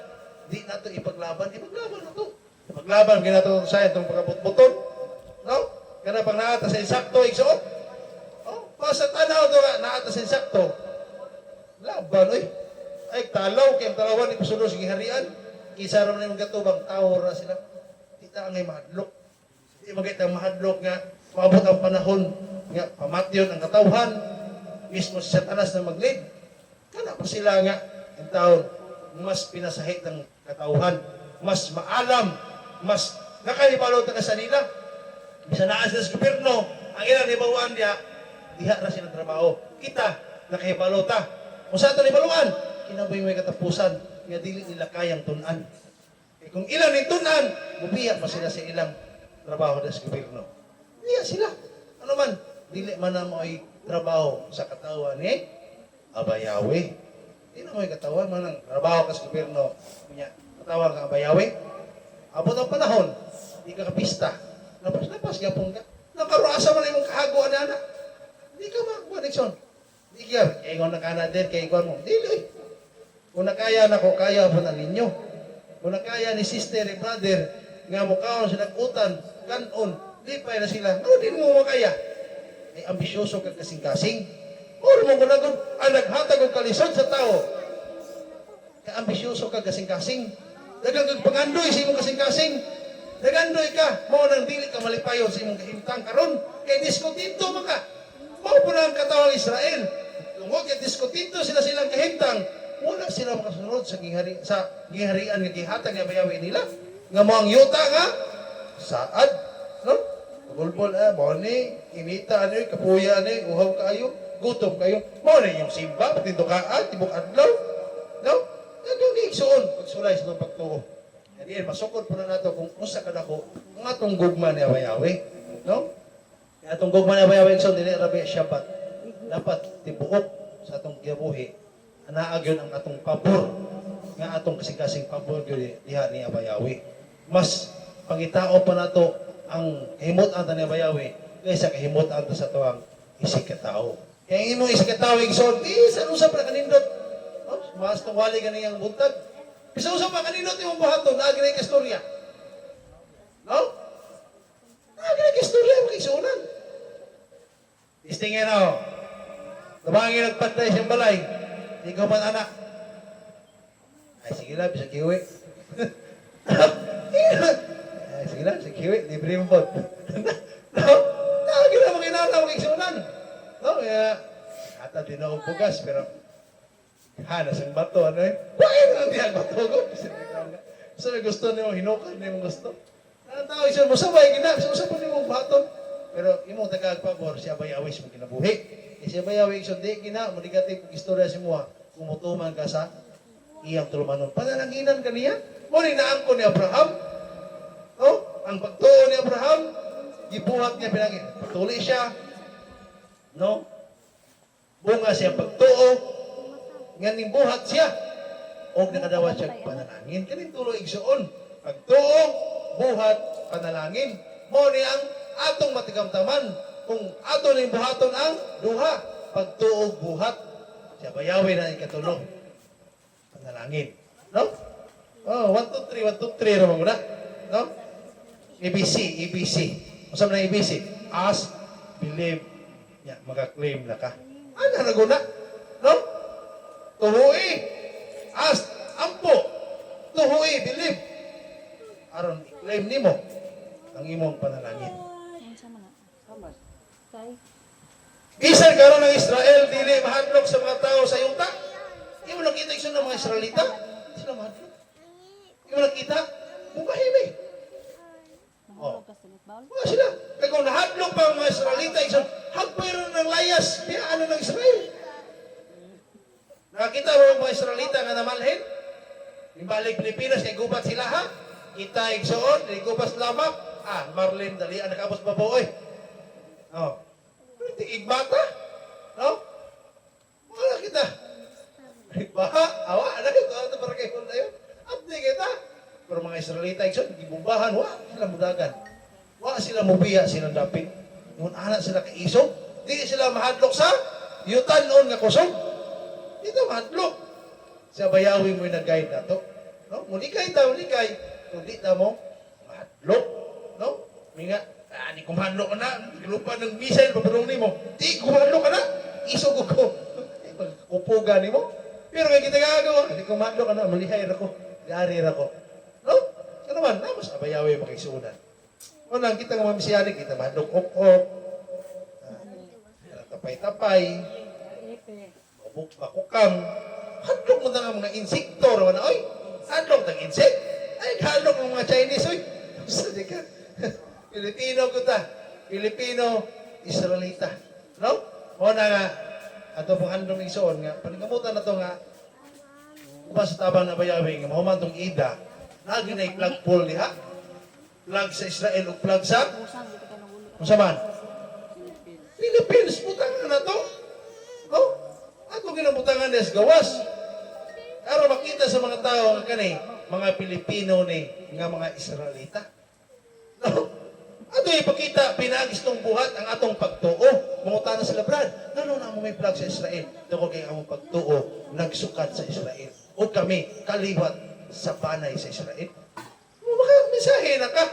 di na to ipaglaban na to. Paglaban, ginatulong sa itong pagkabutbuton. No? Kaya pag naata sa insakto, igsoon. Oh, sa tanaw ito nga, naata sa insakto. Laban, oy. Ay, talaw, kaya talawan, ikusulo, sige harian. Kisa naman yung gatubang, tao na sila. Kita ngay mahadlok. Hindi magkita mahadlok nga, maabot ang panahon, nga, pamatyon ang katawhan, mismo si Satanas na maglid. Kaya pa sila nga, yung taon, mas pinasahit ng katawhan, mas maalam, mas nakahibalo ka sa nila. Bisa naa sila sa gobyerno, ang ilang nibawaan diha, diha na silang trabaho. Kita, nakahibalo ta. Kung saan ito nibaluan, kinabuhi may katapusan, nga dili nila kayang tunan. Eh, kung ilang ni tunan, bubiya pa sila sa ilang trabaho sa gobyerno. Biya sila. Ano man, dili man na mo ay trabaho sa katawan ni Abayawe. Di na mo ay katawan man ang trabaho ka sa gobyerno. Kunya, katawan ka Abayawe. Abot ang panahon, di ka kapista. Lapas-lapas, yapon ka. Nakaruasa man imong kahaguan na anak. Di ka makakuha, Nixon. Di ka, kaya ngon na ka na din, kaya ikaw mo. Dili. Kung nakaya na ko, kaya po na ninyo. Kung nakaya ni sister and brother, nga mukhaon sa nag-utan, kanon, di pa na sila. Ano din mo makaya? Ay ambisyoso ka kasing-kasing. O mo gunagon, ang naghatag og kalisod sa tao. Kaya ambisyoso ka kasing-kasing. Dagang kagpangandoy sa imong kasing-kasing. Dagandoy ka, mo nang dili ka malipayon sa imong kahimtang karon. Kay diskutinto man ka. Mao po na ang katawang Israel. Tungod kay diskutinto sila silang kahimtang, wala sila makasunod sa giharian nga gihatag nga bayawi nila. Nga mo ang yuta nga saad, no? Bulbol mo ni inita ani kapuya ani uhaw kayo, gutom kayo. Mo ni yung simba pati dukaan tibok adlaw. No? Dagang giigsoon pagsulay sa itong pagtuo. Diyan, masukod po na nato kung usa ka dako ang atong gugma ni Abayawe. No? Kaya atong gugma ni Abayawe, so dili rabi Shabbat. Dapat tibuok sa atong gibuhi. Anaag yun ang atong pabor. Nga atong kasing-kasing pabor yun diha ni Abayawe. Mas pangitao pa nato ang kahimot-an ni Abayawe kaysa kahimot-an sa tuwang isikatao. Kaya imong isikatao, igsoon, saan usap na kanindot? No? Mas tungwali ganiyang buntag. Bisa-usap pa kanindot imong buhaton, naagin ka istorya. No? Naagin ka istorya, magigsuunan. Istingin ako. Tabangin nagpantay siyang balay. Ikaw man anak. Ay, sige lang, bisa kiwi. Ay, sige lang, bisa kiwi. Libre mo po. No? Naagin na mga inala, magigsuunan. No? Kaya, ata din ako bugas, pero hanas ang bato, ano eh? Bakit na diyan bato ko? So, may gusto niyo, hinukan niyo gusto. Ang tao, isa mo sabay, usap po niyo mong baton. Pero, imong tagagpabor, si Abayawe sa kinabuhi. Si Abayawe, di gina, maligatip ang istorya si Mua, kumutuman ka sa iyang tulumanon. Panalanginan ka niya? Muli na angko ni Abraham. No? Ang pagtuo ni Abraham, gibuhat niya pinagin. Patuloy siya. No? Bunga siya pagtuo. Nga buhat siya. O nakadawa siya panalangin. Kanin tulo igsoon. Pagtuo, buhat, panalangin. Mo ni ang atong matigamtaman. Kung ato ni buhaton ang duha. Pagtuo, buhat. Siya bayawi na ikatulong. Panalangin. No? Oh, 1, 2, 3, 1, 2, 3 naman muna. No? ABC, ABC. Masama na ABC. Ask, believe. Yeah, maka-claim na ka. Ano na guna? No? Tuhui. Ask, ampo. Tuhui, believe. Aron, i-claim ni mo ang imong panalangin. Bisan karon ng Israel, dili mahadlok sa mga tao sa yuta. Hindi mo nakita iso ng mga Israelita. Hindi sila mahadlok. Hindi mo nakita. Mubahimi. Oh. Wala sila. Kaya kung nahadlok pa ang mga Israelita, iso, hagpayro ng layas. Piyaan ng Israel. Nakakita mo ang mga Israelita nga namalhin? Yung balik Pilipinas, kay gubat sila ha? Kita igsoon, kay gubat lamak. Marlin, dali, anak abos baboy. Oh. Igbata? No? Wala kita. Baha, awa, anak ito, ito para kayo na yun. Abdi kita. Pero mga Israelita, igsoon, gibumbahan, sila mudagan. Sila mubiya, silang dapit. Nung anak sila kaisog, di sila mahadlok sa yutan noon nga kusog. Dito mahadlok. Sa bayawi mo yung nag-guide na to. No? Mulikay ta, mulikay. Kung di ta mo, mahadlok. No? Minga, di kumahadlok ka na. Lupa ng misail, paparong ni mo. Di kumahadlok ka na. Isog ko. Kupuga ni mo. Pero kaya kita gagawa, di kumahadlok ka na. Malihay ako. Gari ako. No? Ano man, mas abayawi makisunan. Unang kita nga mamisiyanik, kita mahadlok ok-ok. Tapay-tapay. Bakukam. Hadlok mo na nga mga insekto. Oy, hadlok ng insect. Ay, hadlok ng mga Chinese. Oy, Pilipino ko ta. Pilipino, Israelita. No? O na nga, ato pong handong igsoon nga, paningkamutan na to nga, kung sa tabang na bayawi, nga mahuman tong ida, lagi na flag pole diha. Flag sa Israel o flag sa? Kung man? Philippines, butangan na to. No? Ako ginabutangan des gawas. Para makita sa mga tao nga kanay, mga Pilipino ni, nga mga Israelita. No? Ato ipakita, pinagistong buhat ang atong pagtuo. Mangutana sila, Brad, ano na mo may flag sa Israel? Dako kay among pagtuo, nagsukat sa Israel. O kami, kaliwat sa banay sa Israel. Makamisahe na ka.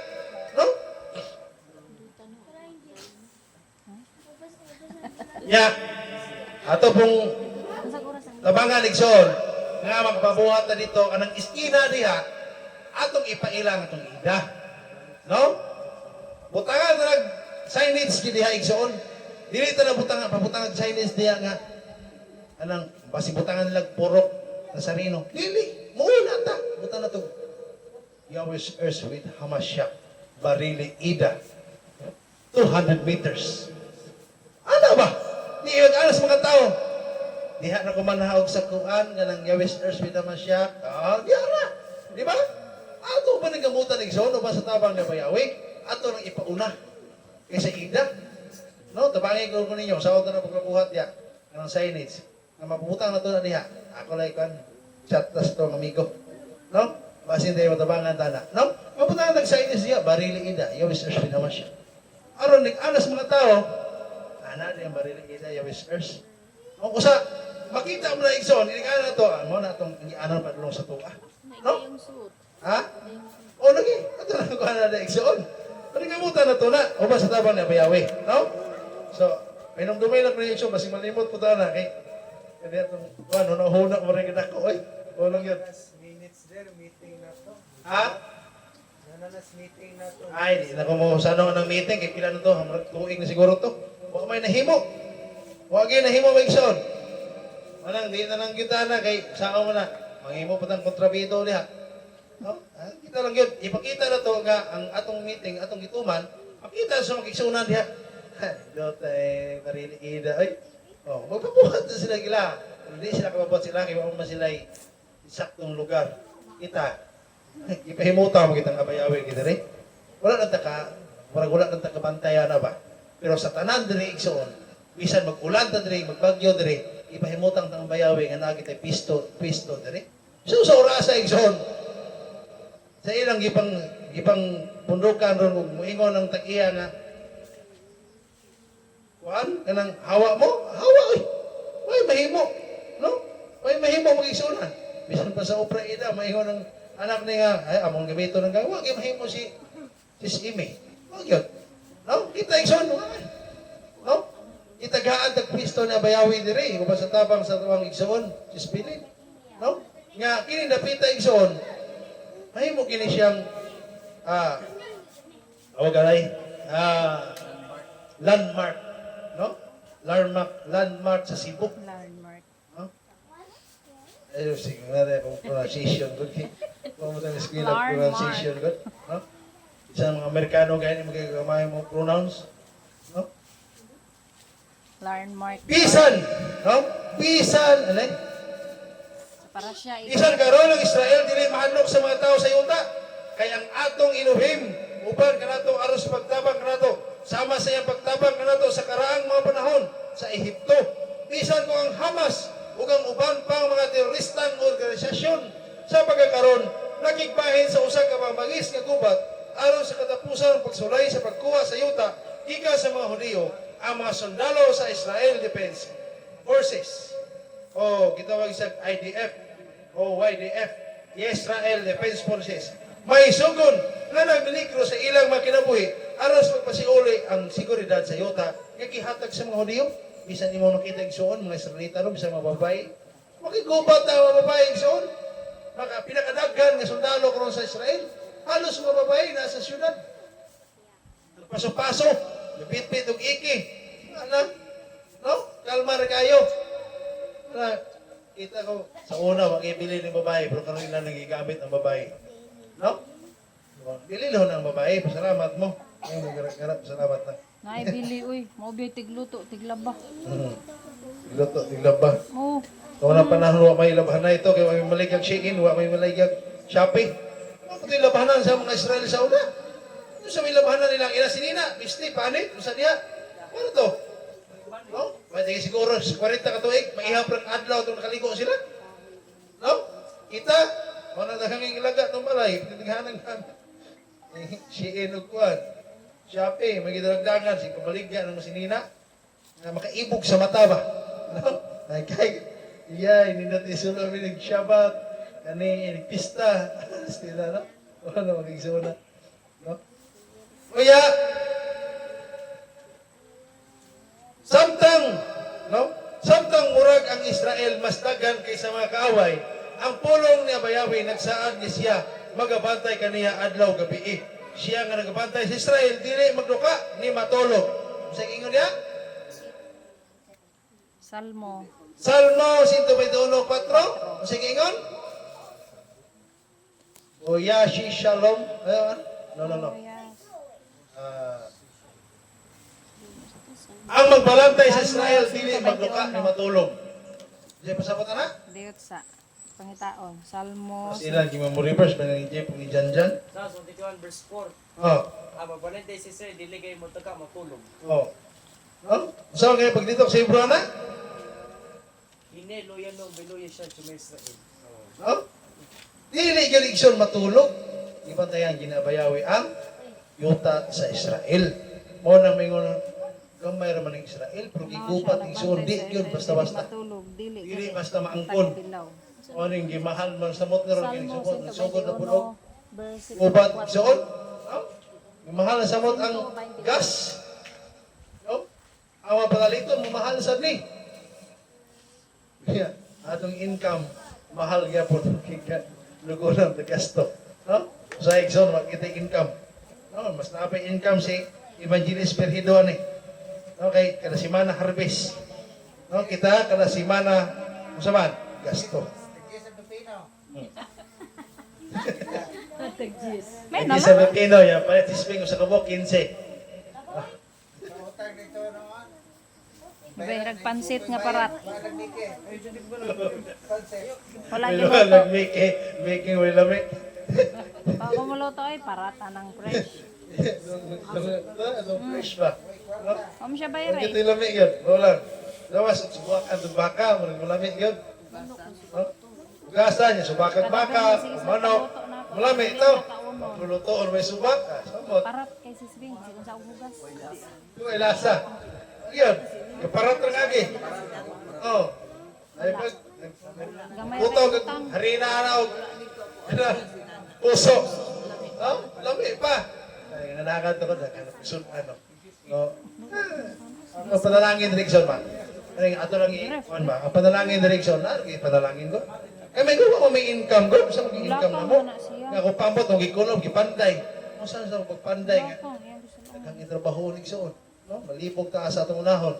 No? Ya, ato pong tabangan igsoon, nga magpabuhat na dito, kanang iskina diha, atong ipailang atong ida. No? Butangan na signage diha igsoon. Dili ta na pabutangan signage diha nga anang basi butangan nilag purok na sarino. Dili, muna ta. Butang na to. Yahweh's earth with Hamashiach, Barili Ida, 200 meters. Ano ba? Di alas mga tao. Diha na kumanahog sa kuan nga ng Yahweh's earth with Hamashiach. Diha na. Di ba? Ato ba nagamutan ng zone o ba sa tabang na bayawi? Ato nang ipauna kaysa Ida. No, tabangin ko ninyo sa auto na pagkabuhat ya ng signage. Nga mapuputang na to na diha. Ako lang kan chat tas to amigo. No? Basin tayo matabangan tana. No? Mapuputang ng signage diha, Barili Ida, Yahweh's earth with Hamashiach. Aron nag-alas mga tao, ana din Barili Ida, Yahweh's earth. Kung usa, makita mo na igsoon, inikana na to, mo na itong iyanan padulong sa tuwa. No? Ha? O, lagi. Ito na ko na igsoon. Panikamutan na to na. O ba sa tabang na bayawi. No? So, may nung dumay na creation, basing malimot po na kay kaya itong, ano, nahunak mo rin ako. Oy, walang yun. Minutes there, meeting na to. Ha? Nananas meeting na to. Ay, di na ko mo sa ano ng meeting, kay pila na to, tuig na siguro to. Huwag may nahimo. Huwag yung nahimo may igsoon. Anang, di na nang kita na, kay saan mo na, manghimo pa tang kontrabido niya. No? Kita lang yun. Ipakita na to nga ang atong meeting, atong gituman, makita sa mga igsunan diha. Dota Barili Ida. Ay, magpabuhat na sila gila. Hindi sila kapabuhat sila, kaya mo sila saktong lugar. Kita, ipahimuta mo kitang kabayawi kita rin. Wala nang taka, wala nang takabantayan na ba? Pero sa tanan diri igsoon, bisan mag-ulan ta diri, magbagyo diri, ipahimutang tang bayawi nga naa kitay pisto diri. So sa orasa igsoon, sa ilang gipang pundukan ron ug moingon ng tag-iya nga kuan kanang hawa mo, hawa oy. Oy mahimo, no? Oy mahimo mag-igsunan. Bisan pa sa opera ida maingon ng anak ni nga ay among gamito ng gawa, kay mahimo si Ime. Wag yun. No? Kita igsoon no? Itagaan tagpisto na bayawi diri kung sa tabang sa tuwang igsoon, ispilin. No? Nga kini dapita igsoon, mahimo kini siyang landmark, no? Landmark sa Cebu. Landmark. No? Ayun, sige, nga pong pronunciation good. Pumunta ng eskwela pronunciation good. No? Isang mga Amerikano kaya ni magkakamay mo pronounce. No? Landmark. Bisan! No? Bisan! Ano eh? Para siya Bisan karon ng Israel dili mahanok sa mga tao sa yuta. Kaya ang atong Elohim uban kanato aron sa pagtabang kanato sama sa iyang pagtabang kanato sa karaang mga panahon sa Ehipto. Bisan ko ang Hamas ug ang uban pang mga teroristang organisasyon sa pagkakaroon nagigbahin sa usa ka mamangis nga gubat aron sa katapusan ng pagsulay sa pagkuha sa yuta gikan sa mga Hudiyo ang mga sundalo sa Israel Defense Forces o gitawag sa IDF o YDF, Israel Defense Forces. May sugon na nagmilikro sa ilang mga kinabuhi aron sa pagpasiuli ang seguridad sa yuta nga gihatag sa mga Hudiyo. Bisan imo nakita igsoon mga Israelita ro bisan mga babae. Makigubat ang mga babae igsoon. Maka pinakadaghan nga sundalo karon sa Israel. Halos mga babae nasa syudad. Paso-paso, bit-bit og iki. Ano? No? Kalmar kayo. Kita ko sa una makibili ng babae pero karon ila nagigamit ang babae. No? Bili lang ng babae, pasalamat mo. Ay, garap, salamat na. Naibili, uy. Mau biya tigluto, tiglaba. Luto, tiglaba. Oo. Kung walang panahon, wa may labahan na ito, kaya may maligag Shein, wa may maligag Shopee. Ano ito yung labahanan sa mga Israel sa una? Ano sa may labahanan nilang ina sinina, Misty, Panit, Musa niya? Ano to? No? Pwede siguro, 40 katuig, maihap ng adlaw itong nakaligo sila. No? Kita, mga nagahanging ilaga itong balay, pinaghanan namin. Shein o kuwan. Shopee, may gidalagdagan, si pamaligya ng masinina, na makaibog sa mata ba? No? Ay, kay, hindi natin isunod kami nag-Shabbat, kani nagpista, sila, no? Ano, mag-isunod, no? Kaya, samtang, no? Samtang murag ang Israel mas dagan kaysa mga kaaway, ang pulong ni Abayawi nagsaad ni siya magabantay kaniya adlaw gabi. Siya nga nagabantay sa Israel dili magduka ni matulog. Sa ingon niya? Salmo. Salmo 121:4. Sige ingon. O Yashi Shalom. Ayun. No. Yes. Ang magbalantay sa Israel dili magduka ni matulog. Diyan pasabot na? Diyot sa pangitaon. Salmo. Sila gi-memory verse ba ni Jeff ni Janjan? Sa 21 verse 4. Oh. Mabalente si Sir, dili kayo mo taka matulog. Oh. No? So kaya pag dito sa Hebrona, Hine loyan no beloya siya sa Israel. no? Dili gyud igsoon matulog. Ibantayan ginabayawi ang yuta sa Israel. Mo nang mingon gamay ra man ang Israel, pero gigupat igsoon di gyud basta-basta. Matulog, dili. Dili basta maangkon. Mo ning gimahal man sa mot karon kini sugod na bulog. Ubat igsoon. No? Gimahal na sa mot ang gas. No? Awa pagalito mo mahal sa ni. Yeah, atong income mahal gyapon kika lugo ng gasto. No? Sa igsoon makita income. No, mas napay income si Evangelist Perhido ni. Okay, kada semana harvest. No, kita kada semana usaman gasto. May Lagi sa naman. Pepino, yan, palit isping sa kabok, 15. May pansit nga parat. Wala May yung luha luto. lang, making way lamig. Bago mo luto ay parat anang fresh. Anong fresh ba? No? Om siya Ang bayray. kito yung lamig yun, Roland. Lawas, subukan ng baka, malamig yun. No? Ugasan niya, subakan baka, manok, malamig ito. Lulutoon may subak, samot. Parat kay sisbing sigun sa ugas. Yung ay lasa. Yun, kaparat lang agi. Oh. Ay pag, Gamay utog, ra utang. harina na og, puso. Oh, lami pa. Ay, nanakad ako na, ano. No. Ang panalangin direksyon ba? Ay, ato lang i-on ba? Ang panalangin direksyon, ano yung panalangin ko? Eh, may gawa ko may income ko. Saan mo income na mo? Nga ako pambot, kung gikulob, gipanday. Kung saan sa pagpanday nga? Nagang itrabaho ni Igsoon. No? Malipog ta sa atong unahon.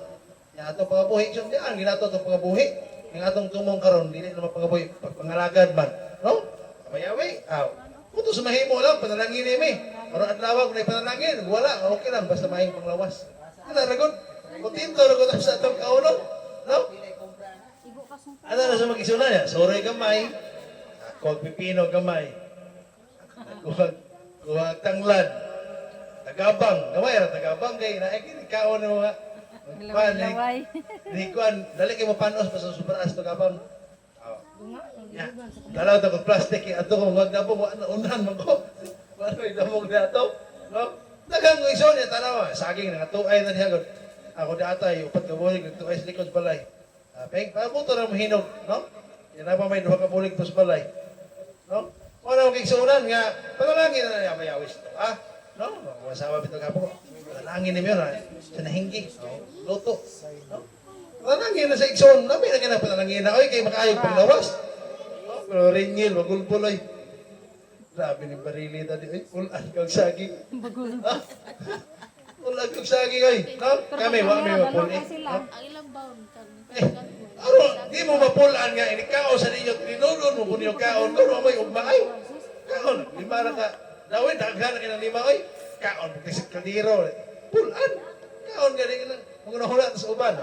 Yung atong pangabuhi, Igsoon, diyan, ginato itong pangabuhi. Yung atong tumong karon, dili naman pangabuhi, pagpangalagad man. No? Kabayawi, puto sa mahimo lang, panalangin ni mi. Para adlaw kung panalangin, wala, okay lang, basta maing panglawas. Ano, ragon? Kutinto, ragon sa atong kaunon. No? Ano na sa mag-isuna niya? Soroy gamay, kog pipino gamay, kuwag tanglad, tagabang, gamay ra tagabang kay na kaon ng mga Laway. ni kuan dali kay mo panos pa sa superas tagabang. Dalaw ta kog plastic kay ato ko wag dabo mo unan man ko. Wala may damog na ato. No? Daghang ko iso niya tanaw, saging nga tuay na diha gud. Ako datay upat ka bulig tuay sa likod balay. Peng, pabuto na mahinog, no? Yan na pa may duha ka bulig sa balay. No? Wala akong kiksunan nga, panalangin na niya mayawis ito, no? Masawa bito ka po. Panalangin niyo yun, sa nahinggi. Luto. No? Panalangin na sa iksun. Nabi na ka panalangin na, oy, kayo makaayog panglawas. No? Pero ringil, magulpuloy. Grabe ni Barili tadi, oy, ulan kag saging. Bagul. Ulan kag saging, oy. No? Kami, wa may mapuli. No? Ang ilang bound kan. Di mo mapulaan nga, inikao sa ninyo, tinulon mo kung yung kaon, kung may ugmaay. Kaon, lima na ka. Dawin, daghan na ka ng lima, oy. Kaon, pagkisip kaldiro. Pulaan. Kaon gani ka na. Mga nahula sa uban.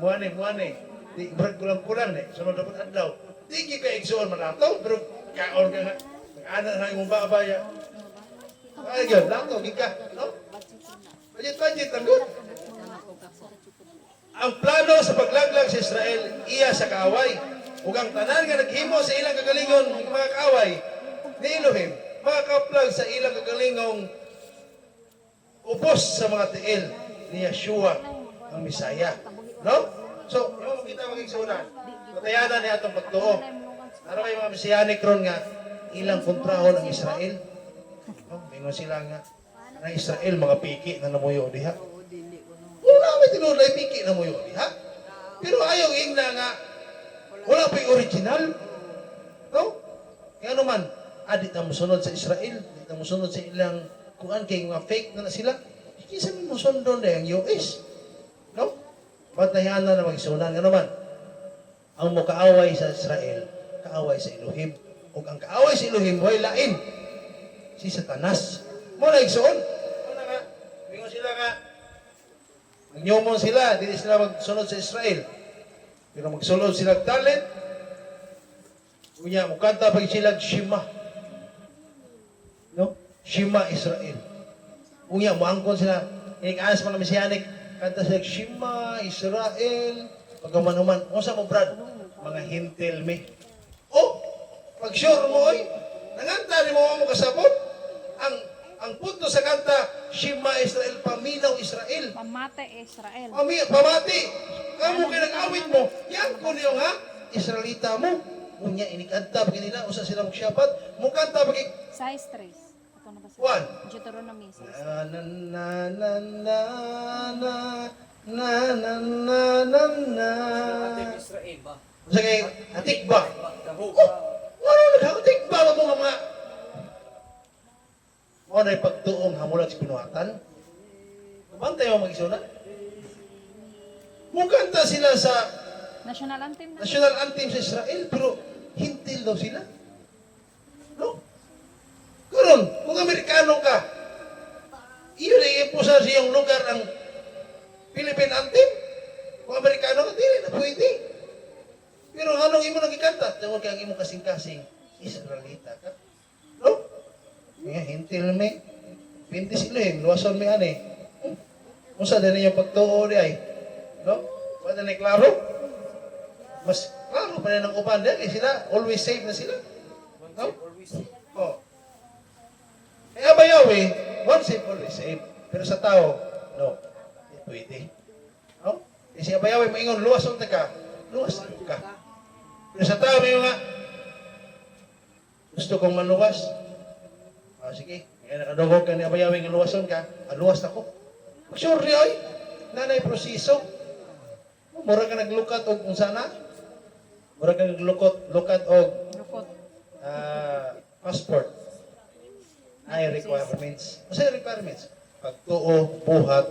Muani. Di brad kulang-kulang ni. Sunod dapat adlaw. Di gyud ka igsuon man ato, pero kaon ka nga. Ana na imong babaya. Ay gyud, lato gid ka, no? Budget ang good. Ang plano sa paglaglag sa Israel iya sa kaaway. Ug ang tanan nga naghimo sa ilang kagalingon ng mga kaaway ni Elohim, makakaplag sa ilang kagalingong upos sa mga tiil ni Yeshua ang Misaya. No? So, yung kita magigsunan, patayanan niya itong pagtuo. Ano kayo mga Mesianic ron nga, ilang kontrahon ang Israel. No? Mingon sila nga, ang Israel, mga piki na namuyo diha. Wala may tinulay piki na muyo diha. Pero ayaw ingna nga, wala pa yung original. No? Kaya naman, adit na musunod sa Israel, adit na musunod sa ilang kuan kay mga fake na sila. Hindi sa mga musunod na yung US. No? Patayan na magsunan nga naman. Ang mukaaway sa Israel, kaaway sa Elohim. O ang kaaway sa Elohim, way lain. Si Satanas. Mo na igsoon. Mo na nga. Bingon sila nga. Magnyomon sila, hindi sila magsunod sa Israel. Pero magsunod sila talent. Unya, mukanta pag sila Shema. No? Shema Israel. Unya, muangkon sila. Inig-anas mga Mesianic. Kanta sila Shema Israel. Pagkamanuman. O sa mo, Brad? Mga hintil me. O, pag sure mo, oy, nanganta ni mo kasabot. Ang punto sa kanta, Shema Israel, paminaw Israel. Pamate Israel. Pamati. Kamu kay nag-awit mo. Yan ko niyo nga, Israelita mo. Unya, inikanta pag nila, usa sila magsyabat. Mukanta pag Size 3. Ito na ba sa Juan. Deuteronomy 6. na na na na na na na na na na. Ating Israel ba? Sa kay atik ba? Daho Oh, wala naghatik ba mo nga mga mo na pagtuong hamulat sa pinuhatan. Bantay mo mag-isuna. Mukanta sila sa National anthem na. national anthem sa Israel, pero hintil daw sila. No? Karon, kung Amerikano ka, iyon ay ipusa sa iyong lugar ang Philippine anthem. Kung Amerikano ka, dili na pwede. Pero anong imo nagikanta? Tawag kang imo kasing-kasing, Israelita ka. No? Nga, hintil me. Pinti sila luwason me ani. Musa din yung pagtuo di ay. No? Wala na klaro. Mas klaro pa rin ang upan din. Sila, always safe na sila. No? always. Oh. Kaya Yahweh, one safe, always safe. Pero sa tao, no. Hindi pwede. No? Kasi Yahweh, maingon, luwason na ka. Luwas na ka. Pero sa tao, may mga gusto kong maluwas. Sige. Kaya nakadugog ka ni Yahweh ng luwason ka. Luwas na ko. Sure niyo, ay. Nanay proseso. Mura ka naglukat o kung sana. Mura ka naglukat o Lukot. passport. Ay requirements. Kasi requirements. Pagtuo, buhat,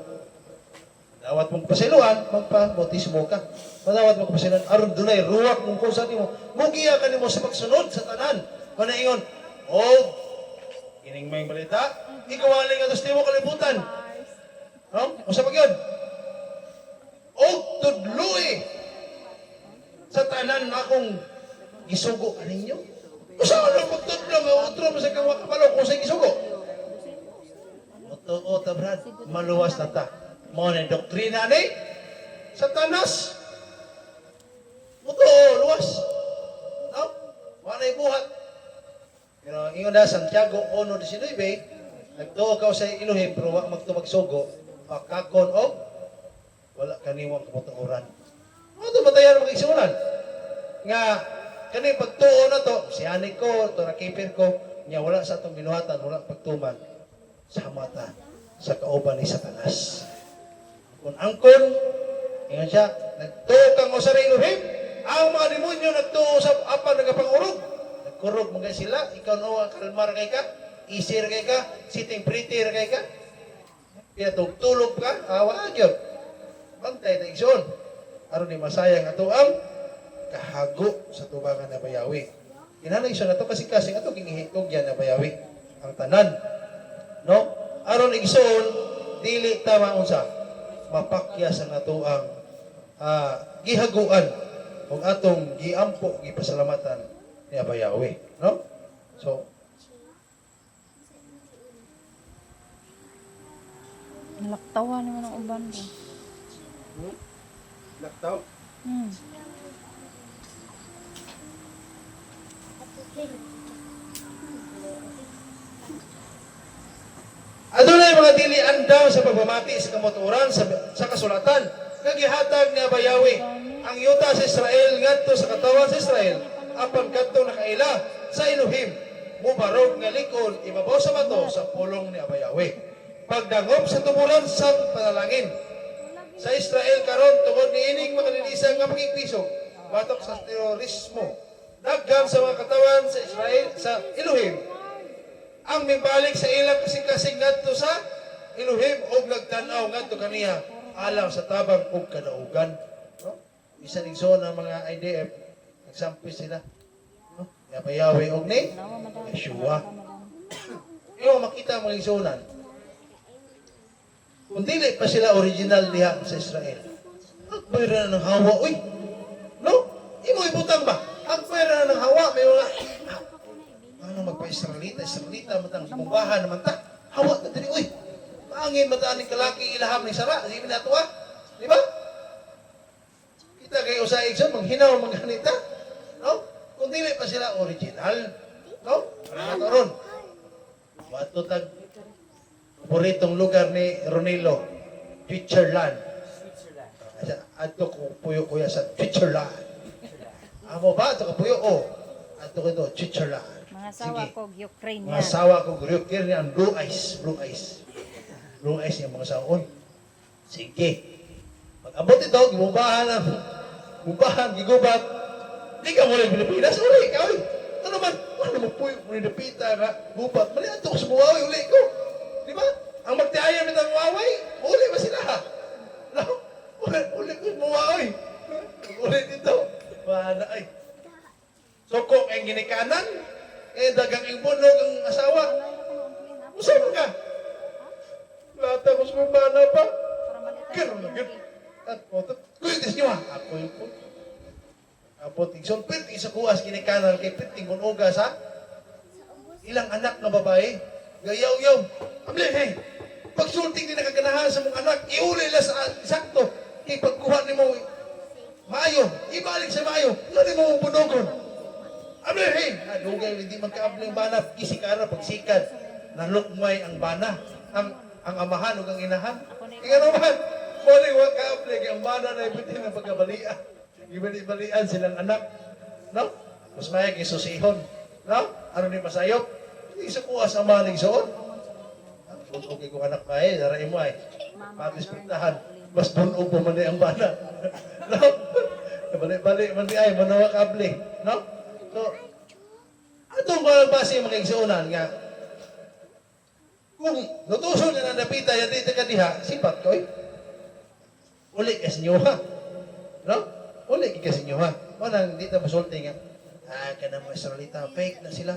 dawat mong pasiluan, magpa-bautismo ka. Madawat mong pasiluan, aron dunay ruwak mong kung saan mo. Mugiya ka nimo sa pagsunod sa tanan. Kung ingon, ining may balita, ikaw aling atos mo kalibutan. No? O sa pag yun? Tudlui sa tanan akong gisugo aninyo. Usa ano pagtudlo nga utro mo sa kapalo kung sa gisugo. O Brad, maluwas na ta. Mo na doktrina ni Satanas. Luwas. No? Wala buhat. Pero ingon na Santiago 1:19, nagtuo ka sa Elohim pero wa magtumagsugo, pakakon og wala kaniwang kamutuoran. Ano batayan mga igsunan? Nga kani pagtuo na to, siyanik ko, to nakipir ko, nya wala sa atong binuhatan, wala pagtuman sa mata sa kauban ni Satanas. Kung angkon, ingon siya, nagtuo kang o sa Elohim, ang mga demonyo nagtuo sa apan nagapangurog. Nagkurog mga sila, ikaw no, kalmar kay ka, isir kay ka, sitting pretty kay ka, pinatugtulog ka, awa yun. Bantay na igsoon. Aron ni masayang ato ang kahago sa tubangan na bayawi. Kinahanglan igsoon ato kasi ato gingihitog yan na bayawi ang tanan. No? Aron igsoon dili tama unsa. mapakya sa natoang gihaguan ug atong giampo gipasalamatan ni Abayawe, no? So Nalaktawan naman ang uban ko. Laptop. Hmm. adunay mga dili andaw sa pagmamati sa kamoturan sa kasulatan nga gihatag ni Abayawe ang yuta sa Israel ngadto sa katawan sa Israel apan kadto nakaila sa Elohim mubarog nga likod ibabaw sa bato sa pulong ni Abayawe pagdangop sa tumulan sang panalangin sa Israel karon tungod niining makalinisan nga pagigpisog batok sa terorismo daghan sa mga katawan sa Israel sa Elohim ang mibalik sa ilang kasing-kasing ngadto sa Elohim og nagtan-aw ngadto kaniya alang sa tabang ug kadaugan, no? Isa ning zona ng mga IDF nagsampi sila, no? Yabayawe og ni Yeshua. Iyo makita mga zonan. Kung dili pa sila original diha sa Israel. Agpay ra ng hawa uy. No? Imo ibutang ba? Agpay ra ng hawa may mga ano magpa-Israelita, Israelita matang bumbahan naman ta. Hawa ta diri uy. Maangin mataan ni kalaki ilaham ni Sara, di na tuwa. Di ba? Kita kay usahay sa manghinaw mangganita. No? Kung dili pa sila original, no? Para karon. Wato tag paboritong lugar ni Ronilo, Switzerland. Adto ko puyo kuya sa Switzerland. Amo ba ito kapuyo o? Adto ko ito, Switzerland. Mga sawa ko Ukraine Mga yan. sawa ko Ukraine yan, blue eyes, blue eyes. Blue eyes yung mga saon. Sige. Pag-abot ito, gibubahan, gigubat. Di ka muli Pilipinas, uli ka, uy. Ito naman, ano mo po yung napita nga, gubat. Mali, ato ko sa buwawi, uli ko. Di ba? Ang magtiayan ng buwawi, uli ba sila? No? Uli ko sa buwawi. Uli dito. Wala ay. Sokok ang ginikanan, dagang ang bunog ang asawa. Usama ka. Lata ko sa bana pa. Gano'n na gano'n. At po, kulitis nyo ha. Ako yung po. Apo, tigson, piting sa kuwas, kinikanan kay piting kunuga sa ilang anak na babae. Gayaw-yaw. Amli, hey. Pagsulting din nakaganahan sa mong anak, iuli lang sa sakto. Kay pagkuha ni mo, maayo. Ibalik sa maayo. Ano mo mong bunogon? Amli, hey. Adugay, hindi magkaabli ang bana. Kisikara, pagsikad. Nalukmay ang bana. Ang amahan o ang inahan. Ika naman, muli wag kaapli, ang bana na ipitin ng pagkabalian. Ibali-balian silang anak. No? Mas mayag isusihon. No? Ano ni masayop? Hindi sa kuwas ang maling soon. Okay kung anak pa eh, daray mo ay. Patis-pintahan. Mas bunog po man ang bana. No? Balik-balik man di ay, manawa kaapli. No? So, atong base yung mga igsuunan nga, kung nutuso niya na napita yan dito ka diha, sipat ko eh. Uli ka sinyo ha. No? Uli ka sinyo ha. O nang dito masulti nga, ka na mga Israelita, fake na sila.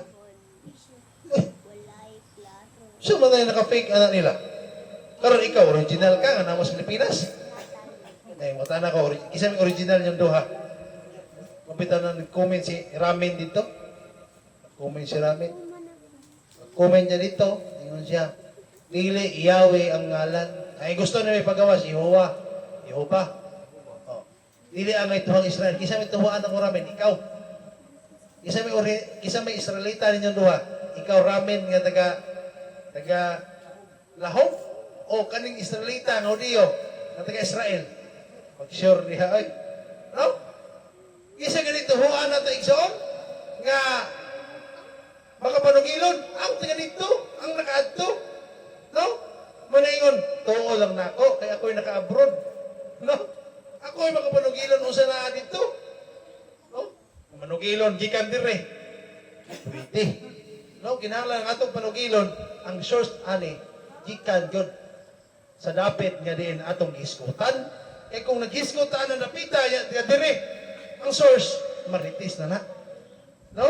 So, man tayo naka-fake anak nila. Karon ikaw, original ka, nga namas Pilipinas. Ay, matana ko, isa may original yung doha. Kumpitan na nag-comment si Ramin dito. Comment si Ramin. Comment niya dito. Ingon siya. Dili, Yahweh ang ngalan. Ay, gusto na may pagawas, Yehovah. Yehovah. Oh. Dili ang may tuhang Israel. Kisa may tuhaan ako Ramin, ikaw. Kisa may Israelita ninyong duha. Ikaw Ramin nga taga Lahom. O kaning Israelita nga Hudiyo nga taga Israel. Mag-sure diha ay. No? Kisa ganito tuhaan na ito igsoon nga makapanugilon ang taga dito, ang nakaadto. No? Manaingon, tuo lang na ako, kaya ako'y naka-abroad. No? Ako'y makapanugilon unsa na dito. No? Manugilon, gikan dire. Pwede. No? Kinahanglan ang atong panugilon, ang source ani, gikan yun. Sa dapit nga din atong giskutan. Eh kung naghiskutan na napita, ya dire, ang source, maritis na na. No?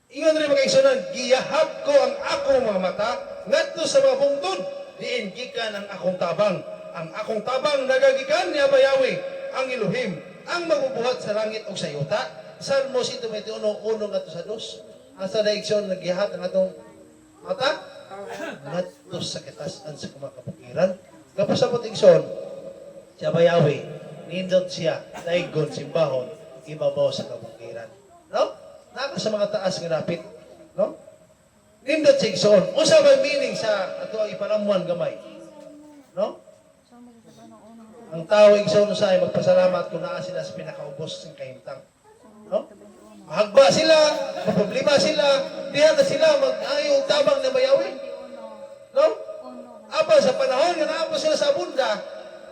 Ingon rin mga igsunan, giyahap ko ang akong mga mata ngadto sa mga bungtod diin gikan ang akong tabang. Ang akong tabang nagagikan ni Abayawi, ang Elohim, ang magbubuhat sa langit o sa yuta. Salmo 121, unong ato sa dos. Asa daigson naggihat ang atong mata? Ngadto sa kitasan sa kumakabukiran. Kapasabot igson, si Abayawi, nindot siya, daigon, simbahon, ibabaw sa kabukiran. No? Naka sa mga taas nga dapit. No? Nindot siya igsoon. Usa ba meaning sa ato ang ipanamuan gamay? No? Ang tao igsoon usay magpasalamat kung naa sila sa pinakaubos ng kahimtang. No? Mahagba sila, maproblema sila, diha na sila mag-ayo tabang na Bayawi. No? Apa sa panahon nga naapa sila sa abunda,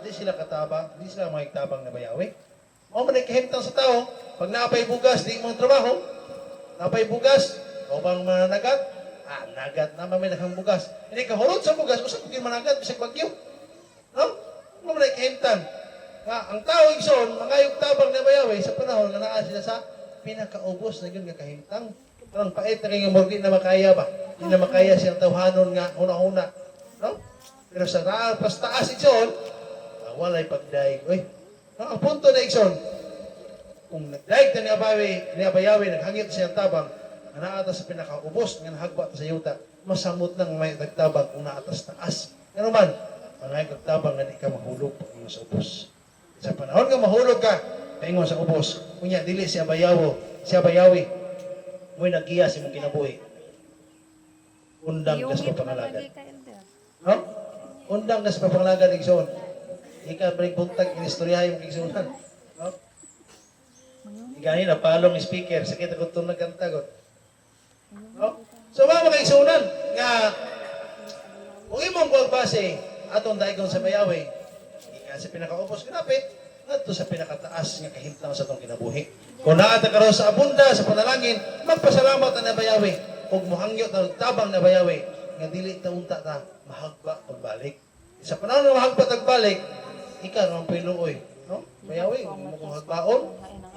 di sila katabang, di sila magtabang na Bayawi. Mao man kahimtang sa tao, pag naapay bugas, di mo trabaho, naapay bugas, o bang managat? Nagat naman may nakang bugas. Hindi ka hulot sa bugas, usap kung managat, bisag bagyo. No? Mao man kahimtang. Nga, ang tao igsoon, mangayog tabang na Bayawi sa panahon nga naa sila sa pinakaubos na yun nga kahimtang. Parang pait na kayong mordi na makaya ba? Hindi na makaya siyang tawhanon nga una-una. No? Pero sa taas igsoon, walay pagdaig. Uy, no? Ang punto na igsoon, kung nagdaig na ni Abayawi, naghangit siyang tabang, nga naata sa pinakaubos, nga nahagba sa yuta, masamot nang may nagtabang kung naatas taas. Ano man, mga nagtabang na di ka mahulog pag ingon sa ubos. Sa panahon nga mahulog ka, paingon sa ubos, kunya dili si Abayawi, mo'y naggiya si mong kinabuhi. Undang ka sa pangalagan. No? Undang ka sa pangalagan, igsoon. Ika balik buntag, inistoryahin mong igsoonan. No? Igahin na palong speaker, sakit ako itong nagkantagot. No? So mga igsoonan, nga, kung imong buwagbase, atong daigon sa Bayawi, ika sa pinakaubos kinapit, ngadto sa pinakataas nga kahimtang sa atong kinabuhi. Kung naata karon sa abunda sa panalangin, magpasalamat ang Bayawi ug muhangyo ta tabang na Bayawi nga dili ta unta ta mahagba pagbalik. Sa panahon nga mahagba pagbalik, ika naman piluoy, no? Bayawi, imo kong hagbaon,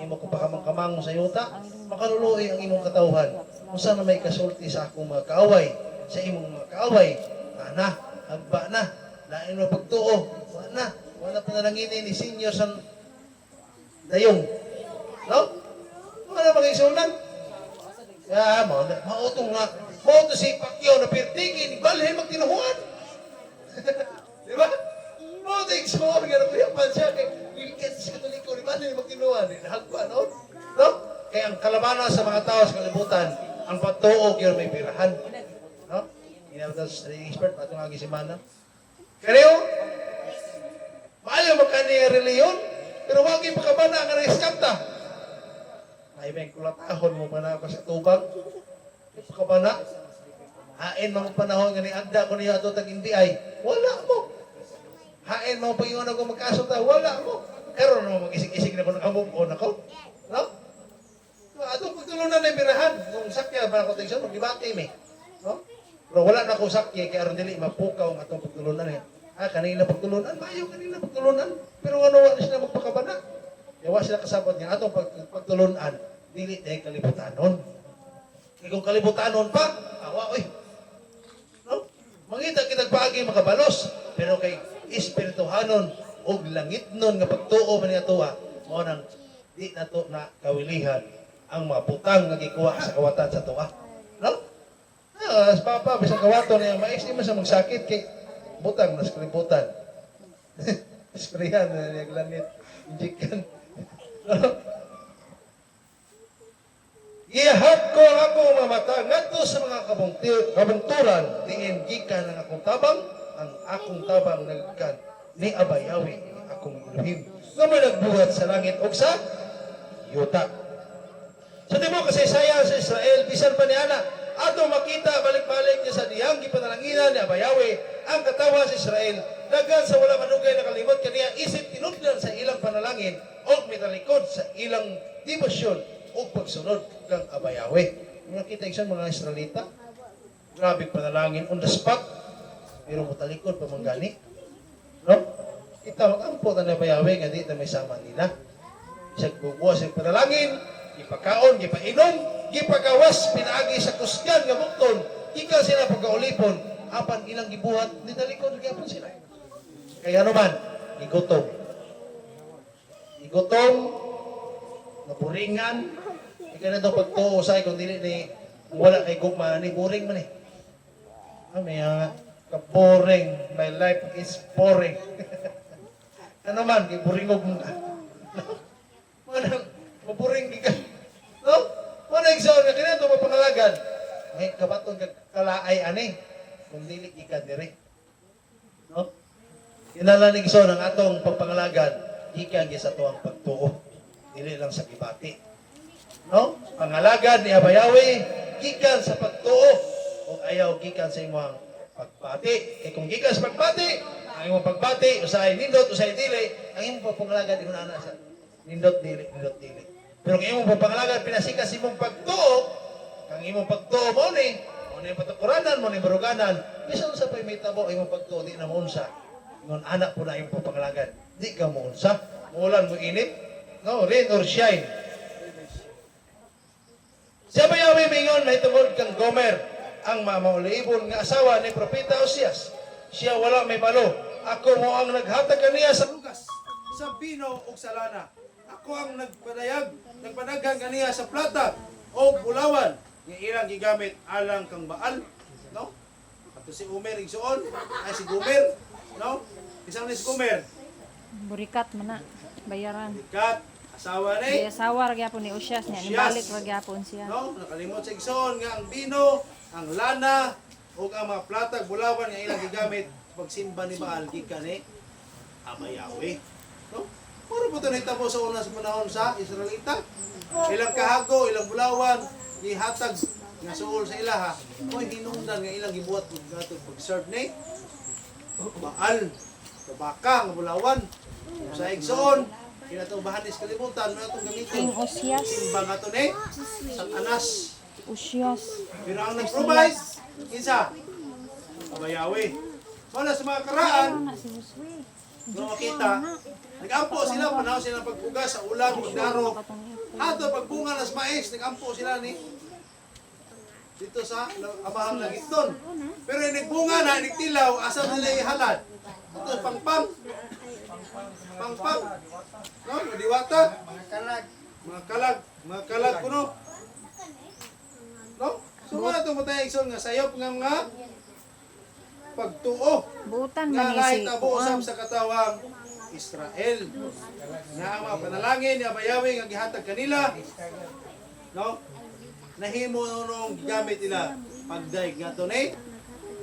imo ko pakamang-kamang sa yuta, makaluluoy ang imong katawhan. Usa na may kasulti sa akong mga kaaway, sa imong mga kaaway, ana, hagba na, lain mo pagtuo, wala pa nalangin ni senior sa dayong. No? Wala mga isunan. Ya, mautong nga. Mauto si Pacquiao na pirtigin, balhin magtinuhuan. Di ba? Mauto yung isunan, nga nakuyapan siya, kay Wilkins si Katoliko, di ba? Balhin magtinuhuan, nahagpa, no? No? Kaya ang kalabanan sa mga tao sa kalibutan, ang patuog yun may pirahan. No? Ginagawa sa expert, patong agi si Mana. Kaya maayo magkani reliyon, pero wag yung pakabana nga na-eskapta. Ay, may kulatahon mo ba na ako sa tubang? Pakabana. Hain mga panahon nga ni-agda ko niya ito tag-NBI. Wala mo. Hain mga pangingon ako magkasuta. Wala mo. Karoon naman mag-isig-isig na ko nakamove on ako. No? Atong pagtulunan na yung birahan. Kung sakya ba ako tayo, mag-ibati me. No? Pero wala na ako sakya, kaya aron dili mapukaw ang atong pagtulunan eh. Kanina pagtulunan, mayo kanina pagtulunan. Pero ano, wala sila magpakabana. Yawa sila kasabot niya, atong pagtulunan, dili dahil kalibutanon. Kung kalibutanon pa, awa, oy. No? Mangita kitag paagi makabalos, pero kay espirituhanon, o langit nun, nga pagtuo man niya tuwa, mo nang di na to na kawilihan ang mga putang nga gikuha sa kawatan sa tuwa. No? As papa, bisang kawato niya, mais di man sa magsakit kay butang, nas kalibutan. Sprayan na niya glanit. Injikan. Ihap ko ang akong mga mata ngadto sa mga kabungturan diin gikan ang akong tabang, ang akong tabang nagkan ni Abayawi, ang akong Elohim. Nga may nagbuhat sa langit o sa yuta. Sa timo kasaysayan sa Israel, bisan pa ni Ana, ato makita balik-balik niya sa diyang gipanalanginan ni Abayawi ang katawa sa Israel. Dagan sa wala manugay na kalimot kaniya isip tinudlan sa ilang panalangin o mitalikod sa ilang debosyon o pagsunod kang Abayawi. Nakita iksan mga Israelita, grabe panalangin on the spot, pero mutalikod pa manggani. No? Kita mag-ampot ang Abayawi nga di na may sama nila. Isang bubuwas ang panalangin, ipakaon, ipainom, gipagawas, pinaagi sa kusgan nga bukton, ikaw sila pagkaulipon, apan ilang gibuhat, nitalikod gyapon sila. Kaya naman, igutom. Igutom, naburingan, ika na ito pagtuo sa kung dili ni wala kay gugma, ni boring man eh. May ka-boring, my life is boring. Ano man, kay boringog mo ka. Manang, maburing ka. No? Manang igsoon ka, kaya ito mapangalagan. Ay, kabatong kalaay ani, kung dili ika dire. No? Kinala ni igsoon ang atong pagpangalagan, ika sa tuwang pagtuo. Dili lang sa kibati. No? Pangalagan ni Abayawi, gikan sa pagtuo. O ayaw gikan sa imong pagbati. Kaya kung gikan sa pagbati, ang imong pagbati, usay nindot, usay dili, ang imong pagpangalagan, inuna sa nindot dili, nindot dili. Pero ang imong pagpangalagan, pinasikas imong pagtuo, ang imong pagtuo mo ni yung patukuranan mo ni baruganan, bisan sa pay may tabo, imong pagtuo, di na maunsa. Ngon anak po na imong pagpangalagan, di ka maunsa. Mulan mo init, no, rain or shine. Siya ba yawi mingon na itungod kang Gomer, ang mamaulibon nga asawa ni Propeta Osias. Siya wala may balo. Ako mo ang naghatag kaniya sa lugas, sa bino o sa lana. Ako ang nagpadagan kaniya sa plata o bulawan. Nga ilang gigamit alang kang Baal. No? Ato si Umer igsuon, ay si Gomer. No? Isang ni si Gomer. Burikat man na. Bayaran. Kat, asawa ni. Kaya sawa gyapon ni Usyas niya. Nibalik ra gyapon siya. No, nakalimot sa igsoon nga ang bino, ang lana, ug ang mga platag bulawan nga ilang gigamit pagsimba ni Baal gikan ni Amayawe. No? Puro po ito nahitabo sa una sa panahon sa Israelita. Ilang kahago, ilang bulawan, gihatag nga suol sa ilaha. Oy, hinungdan nga ilang gibuhat pag-serve ni Baal. Tabaka nga bulawan. Sa igsoon, kinatong bahanis kalimutan, may itong gamitin. King Usyas. Simba nga ito ni Satanas. Usyas. Pero ang nag-provide, kinsa? Abayawe. Wala sa mga karaan, Na si Uswe. nung makita, nag-ampo sila, panahon sila pagpuga sa ulan, pagdaro. Hato pagbunga nas mais, nag-ampo sila ni dito sa abahang lagiton. Pero yung nagbunga na, nagtilaw, asa nila ihalad. Ito, pangpang. Pangpang. No, diwata. Mga kalag kuno. No? So wala itong matayang igsoon nga sayop nga mga pagtuo. Butan Nga man ni kahit si nabo usab sa katawang Israel. Nga ang mga panalangin ni Abayawe nga gihatag kanila. No? Nahimo nung gamit nila pagdaig nga to ni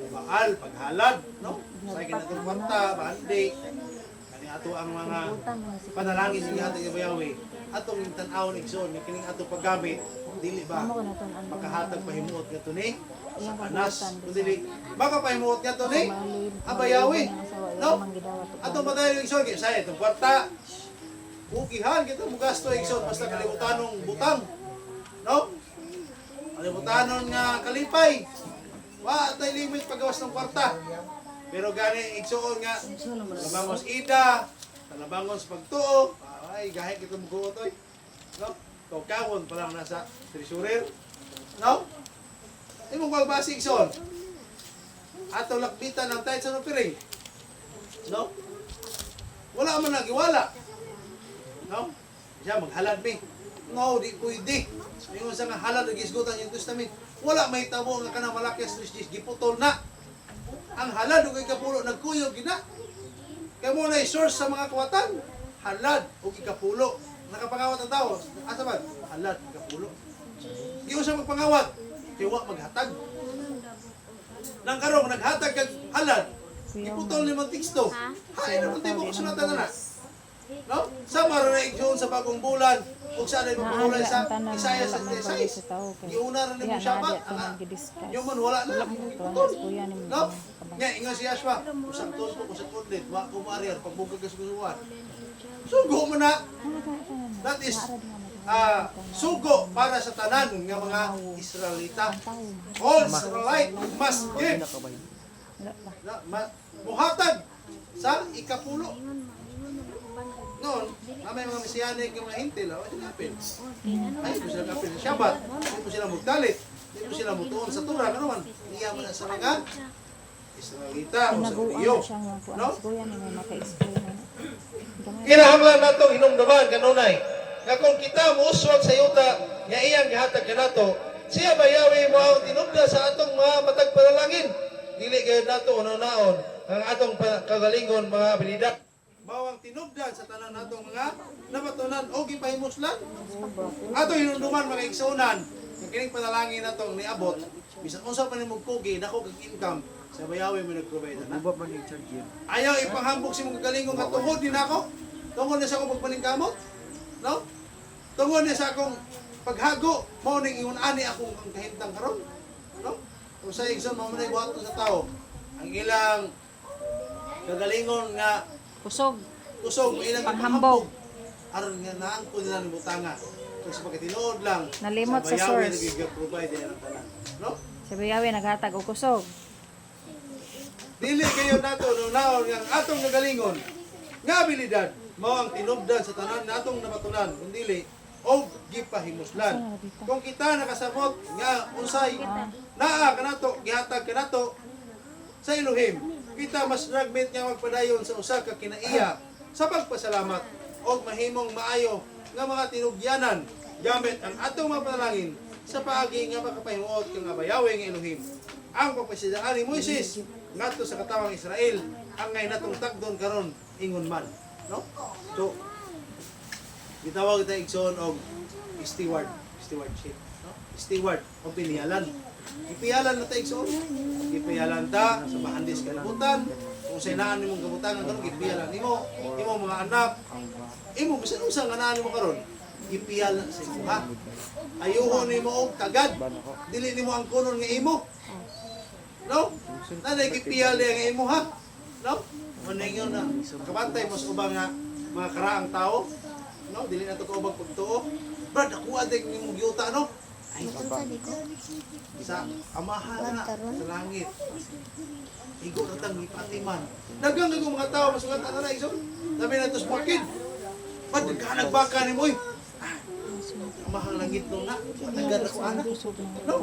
Baal, paghalad, no? Sa ginatong kwarta, bandi. Kani ato ang mga panalangin ni gihatag ni Abayawe. Atong tan-aw ni igsoon nga kining ato paggamit dili ba makahatag pahimuot nga to ni Satanas. Dili baka pahimuot nga to ni Abayawe. No? Atong padayon igsoon kay sa itong kwarta. Bukihan kita mo gasto igsoon basta kalibutanong butang. No? Kalibutanon nga kalipay. Wa tay limit paggawas ng kwarta. Pero gani igsuon nga labangos ida, labangos pagtuo, ay gahit kita mo toy. No? Kawon pa lang nasa treasurer. No? Imong pagbasi igsoon. Ato lakbitan ng tayt sa piring. No? Wala man nagiwala. No? Siya maghalad mi. No, di pwede. Ingon sa nga halal ug isgutan yung testament. Wala may tabo nga kanang malaki sa Kristus giputol na. Ang halal ug ikapulo nagkuyog gina. Kay mo na source sa mga kawatan. Halal ug ikapulo. Nakapangawat ang tao. Asa man? Halal ug ikapulo. Giyo sa magpangawat. Kay wa maghatag. Nang karong naghatag kag halal. Iputol ni mong teksto. Hay na puntay mo kasulatan na. No? Sama ra igsoon sa bagong bulan ug sa nay magbulan sa Isaiah 66. Giuna ra nimo Shabbat. Yung man wala na. No? Nya ingon si Yashua, usang tonto usang kundit, wa ko maariar pagbugag ka suguan. Sugo man na. That is sugo para sa tanan nga mga Israelita. All Israelite must give. Muhatag sa ikapulo. Noon, may mga Mesianic yung mga hintil, ay sinapin. Ay, hindi mo sila kapin sa Shabbat, hindi mo sila magdalit, hindi mo sila mutuon sa Torah, ano man, niya mo na sa mga Israelita o sa Pinaguan Judio. na siya nga po. No? Ang kuya na may maka-explain na. Gamay. Kinahanglan nato hinumduman kanunay nga kung kita muuswag sa yuta nga iyang gihatag kanato, siya bayawi mo ang tinubda sa atong mga matag panalangin. Dili gayud nato unaon ang atong kagalingon mga abilidad. Mao ang tinubdan sa tanan natong mga nabatunan o gipahimuslan. Ato hinumduman mga igsunan nga kining panalangin natong niabot bisan unsa pa nimo kugi dako kag income sa bayawi mo nag-provide na. Ayaw ipanghambog si mong kagalingon nga tungod din ako. Tungod na sa akong pagpaningkamot. No? Tungod na sa akong paghago, mao ning ingon ani akong ang kahimtang karon. No? Kung sa igsoon mao man buhaton sa tao, ang ilang kagalingon nga Kusog. kusog ilang Panghambog. aron nga naangkon nila ni butanga. Kung sa pagkatinuod lang, Nalimot sa bayawi source. nag-provide din ang tanan. No? Si Bayawi naghatag og kusog. Dili kayo nato naon nga atong kagalingon nga abilidad mao ang tinubdan sa tanan natong nabatunan kun dili og gipahimuslan. Kung kita nakasabot nga unsay naa kanato gihatag kanato sa Elohim, kita mas nagmit nga magpadayon sa usa ka kinaiya sa pagpasalamat og mahimong maayo nga mga tinugyanan gamit ang atong mga panalangin sa paagi nga makapahimuot kang abayawe nga Elohim. Ang pagpasidaan ni Moises ngadto sa katawang Israel ang ngay natong tagdon karon ingon man, no? So gitawag ta igsoon og stewardship, no? Steward o pinialan. Ipialan na ta igsoon. Ipialan ta sa bahandis kalibutan. Kung sa inaan nimong kabutangan karon ipialan nimo, imong mga anak, imo bisan unsa nga naan nimo karon, ipialan sa imo ha. Ayuhon nimo og tagad. Dili nimo ang kunon nga imo. No? Nanay gipiyal nga imo ha. No? Maningyo na. Kabantay mo sa ubang nga mga karaang tao. No? Dili na to kaubag pagtuo. Brad, ako adig nimong yuta no? Ay, sa amahan na sa langit. Igo na tang ipatiman. Dagang nga mga tao masugat na iso. Sabi na to small kid. Brad, nagkanag baka ni mo. Amahang langit no na. Matagan ako anak. No?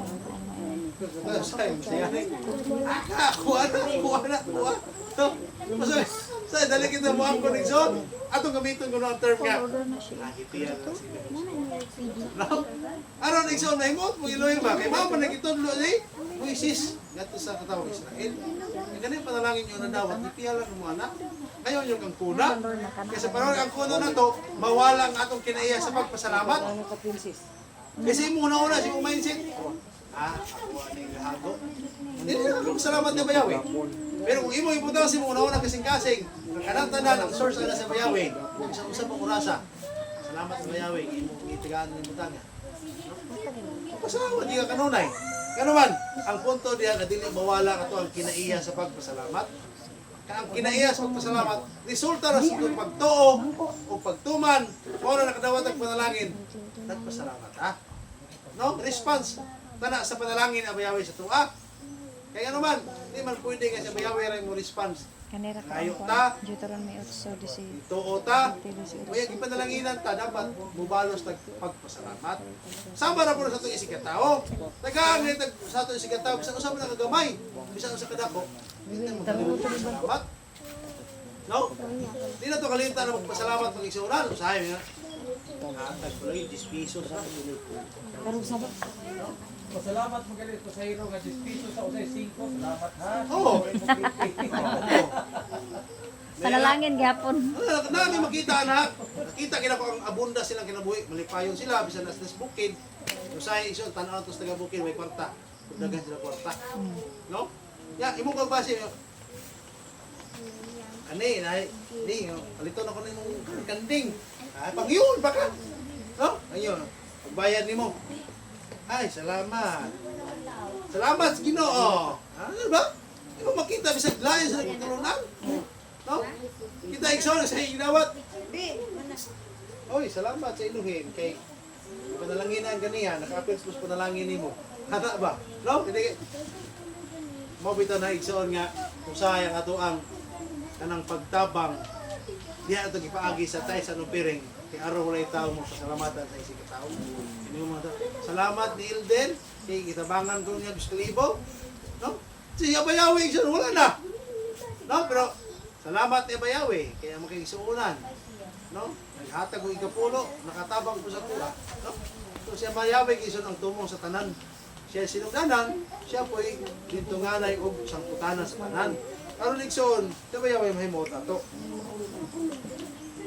Kuha. Sa dali kita mo ang koneksyon. Atong gamiton ko ng term nga. Ipiyan lang sila. No? Aron igsoon na himot mo Elohim ba? Kay mao man nagitudlo ni Moises ngadto sa katawang Israel. Ang ganing panalangin niyo na dawat ipiyan lang mo anak. Ngayon yung ang kuna. Kasi parang ang kuna na to mawala ang atong kinaiya sa pagpasalamat. Kasi mo una si mong mindset. Ako ang lahago. Hindi na ako salamat na bayawi. Pero kung imo ibutang si mong una kasing-kasing, kanang tanan ang source na sa bayawi, isang usap ang urasa. Salamat sa bayawi, imo itigaan ng butang. Pasalamat di ka kanunay. Kano man, ang punto diya nga dili mawala kato ang kinaiya sa pagpasalamat. Ang kinaiya sa pagpasalamat, resulta ra sa pagtuo o pagtuman, mao na nakadawat ang panalangin. Nagpasalamat ha. No? Response tana sa panalangin abayawi sa tuwa. Kaya naman, di man pwede nga sa bayawi ray mo response. Kanira ka Kayo ang ta. Deuteron may 8 di si Tuo ta. Kaya ipanalanginan ta dapat mubalos tag pagpasalamat. Sama ra po sa atong isikatawo. Tagaan ni tag sa atong isikatawo bisan usa man kagamay, bisan usa kadako. Salamat. No? Di na to kalimtan na magpasalamat pag igsuunan, usahay nga. Tag ko lagi 10 pesos sa Pero sabot. Pasalamat magalit ko sa hero nga 10 piso sa usay 5. Salamat ha. Oo. Panalangin gyapon. Nami makita anak. Nakita kina ko ang abunda silang kinabuhi. Malipayon sila bisan nas bukid. Usay iso tan-aw tos taga bukid may kwarta. Dagan sila kwarta. No? Ya, imo kag base. Ani, palito na ko na imong kanding. Ay, pagyon baka. No? Ayun. Pagbayad nimo. Ay, salamat. Salamat sa Ginoo. Ano ba? Imo makita bisag lain sa pagtulunan. No? Kita igsoon sa ginawat. Oy, salamat sa Elohim kay panalanginan ganiya, naka-appeals pus panalangin nimo. Hata ba? No? Hindi mo bitaw na igsoon nga kung sayang ato ang kanang pagtabang diha ato gipaagi sa tay sa nupiring kay araw walay tawo mo pasalamatan sa isig ka tawo. Salamat ni Ilden kay gitabangan ko niya 2,000. No? Si Abayawe igsoon wala na. No, pero salamat ni Abayawe kaya makigsuunan. No? Naghatag og ikapulo, nakatabang po sa tuwa. No? So si Abayawe igsoon ang tumong sa tanan. Siya sinugdanan, siya po'y dito nganay og sangputanan sa tanan. Aron igsoon, si Abayawe mahimo ato.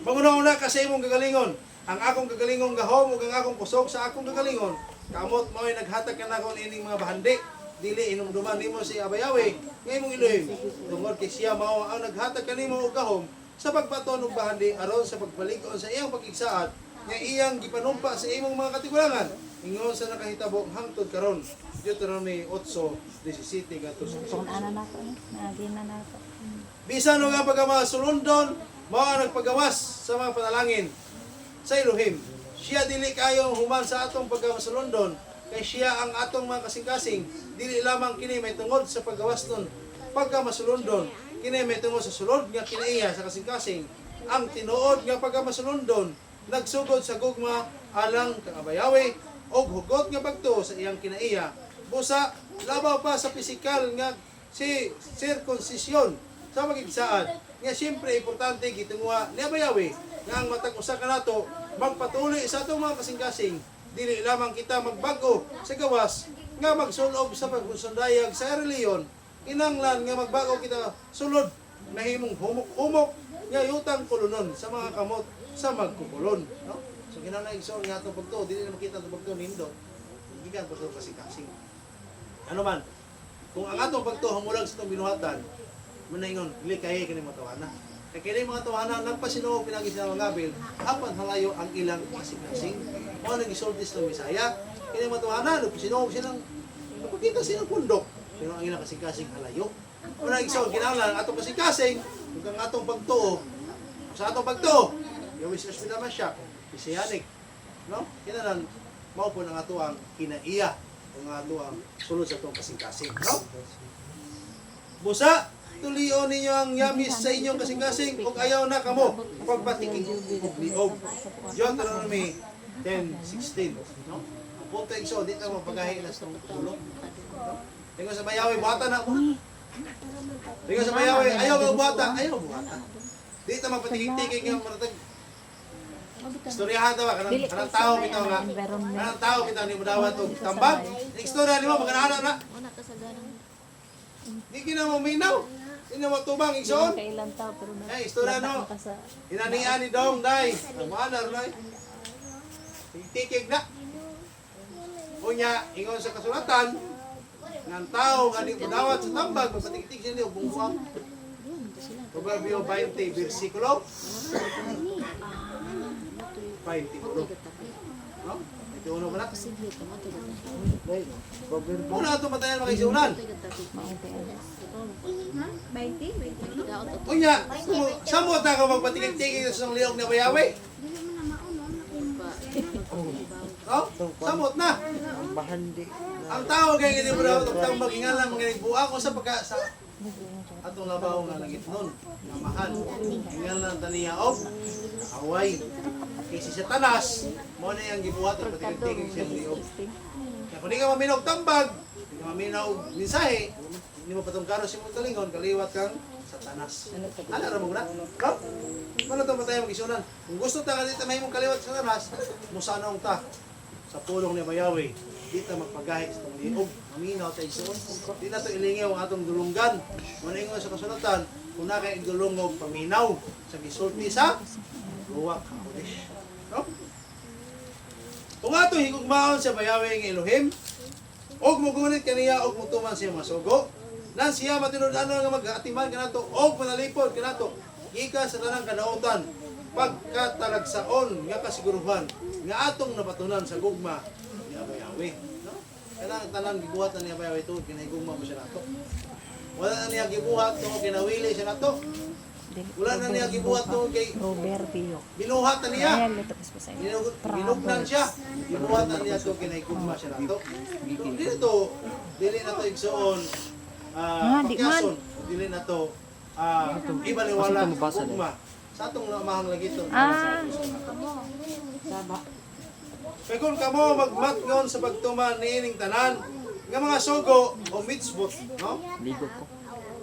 Manguna-una kasi imong gagalingon. Ang akong gagalingong gahom ug ang akong kusog sa akong gagalingon. Kamot mao'y naghatag kanako ining mga bahandi. Dili inumduman nimo si Abayawe nga imong iluhim. Tungod kay siya mao ang naghatag kanimo og gahom sa pagbaton og bahandi aron sa pagbalig-on sa iyang pagigsaad nga iyang gipanumpa sa imong mga katigulangan. Ingon sa nakahitabo hangtod karon. Deuteronomy 8:17 ngadto sa Kung ano na ko, nagin na nato. bisan nga pagamasulundon mao ang nagpagawas sa mga panalangin sa Elohim. Siya dili kayo human sa atong pagamasulundon kay siya ang atong mga kasing-kasing. Dili lamang kini may tungod sa paggawas nun pagkamasulundon, kini may tungod sa sulod nga kinaiya sa kasing-kasing. Ang tinuod nga pagkamasulundon nagsugod sa gugma alang kang Abayawe og hugot nga pagtuo sa iyang kinaiya. Busa labaw pa sa pisikal nga si circumcision sa magigsaad nga siyempre importante gitunguha ni Abayawe nga ang matag usa kanato magpatuloy sa atong mga kasing-kasing. Dili lamang kita magbago sa gawas nga magsulob sa pagsundayag sa reliyon. Kinanglan nga magbago kita sulod nahimong humok-humok nga yutang kulunon sa mga kamot sa magkukulon. No? So kinahanglan igsoon nga atong pagtuo, dili na makita atong pagtuo nindot. Gikan pa sa kasing-kasing. Ano man, kung ang atong pagtuo hamulag sa itong binuhatan, manaingon, dili kaya kini matawana. Kaya kini mga tawanan, nagpasinuog pinagi sila mga gabil, apan halayo ang ilang kasing-kasing. Mga nag-isultis ng Bisaya, kini mga tawanan, nagpasinuog silang, napakita silang pundok. Pero ang ilang kasing-kasing halayo. Kung nag-isultis, kinahanglan, atong kasing-kasing, kung ang atong pagtuo, sa atong pagtuo, yawis as naman siya, Bisayanik. No? Kinahanglan, mao po ng ato ang kinaiya, ang ato ang sulod sa atong kasing-kasing. No? Busa, tulion ninyo ang yamis sa inyong kasing-kasing kung ayaw na kamo pagpatikig og liog. Deuteronomy 10:16. No? Ang punto igso, di ta mapagahi na sa tulong. No? Tingnan sa Bayawe, buhatan na mo. Tingnan sa Bayawe, ayaw ka buhatan, ayaw buhatan. Di ta magpatikig-tikig nga maratag. Istoryahan ta ba kanang tao bitaw nga. Kanang tao bitaw ni mudawat og tambag. Istorya nimo maganaana na. Di kina mo minaw. Hindi mo tubang igsoon. Kailan tao pero na. Eh, istorya no. Inanian ni Dong, day. Manar, day. Tikig na. Unya, ingon sa kasulatan, ng tao nga di mudawat sa tambag, magpatiktig siya niyo, bungbuang. Proverbio 20, versikulo 20. No? Ito uno ba na? Una ito matayan makisiunan. Unya, samot na ka magpatikig-tigig sa isang liog na Bayawe? No? Samot na. Ang tao kaya hindi mo daw itong magingan lang mga buwak ko sa pagka sa atong labaw nga langit nun. Namahan. Hingan lang taniyaob. Away. Kasi sa tanas, mo na yung gibuhat at patigil-tigil siya liog. Kaya kung di ka maminog tambag, di ka maminaw mensahe, hindi mo patungkaro si mong kalingon, kaliwat kang sa tanas. Ano mo na? No? Ano ito ba tayo mag-isunan? Kung gusto ta ka dito may mong kaliwat sa tanas, musanong ta sa pulong ni Bayawe. Di ta magpagahit sa itong liog. Maminaw tayo isuon. Di na ito ilingaw ang atong dulunggan. Maningon sa kasunatan, kung na kayo idulungog paminaw sa gisulti sa luwak kakulish. No? Kung ato higugmaon sa Bayawe ng Elohim, og mugunit kaniya og mutuman siya masugo, nan siya matinud-ano nga mag-atiman kanato og manalipod kanato gikan sa tanang kadautan pagkatalagsaon nga kasiguruhan nga atong napatunan sa gugma ni Bayawe. No? Kanang tanan gibuhat na ni Bayawe tuod kinahigugma mo siya nato. Wala na niya gibuhat tungod kinawili siya nato. Wala na niya gibuhat tungod kay Roberto. binuhat na niya. Ayan, ito kasi pa sa Binugnan siya. Gibuhatan niya ito kinahigugma siya nato. Dili na to igsoon pakyason. Dili na to ibaliwala gugma. Sa atong namahang lagi ito. Kaya kung kamo magmatngon sa pagtuman niining tanan, nga mga sogo o mitzvot, no?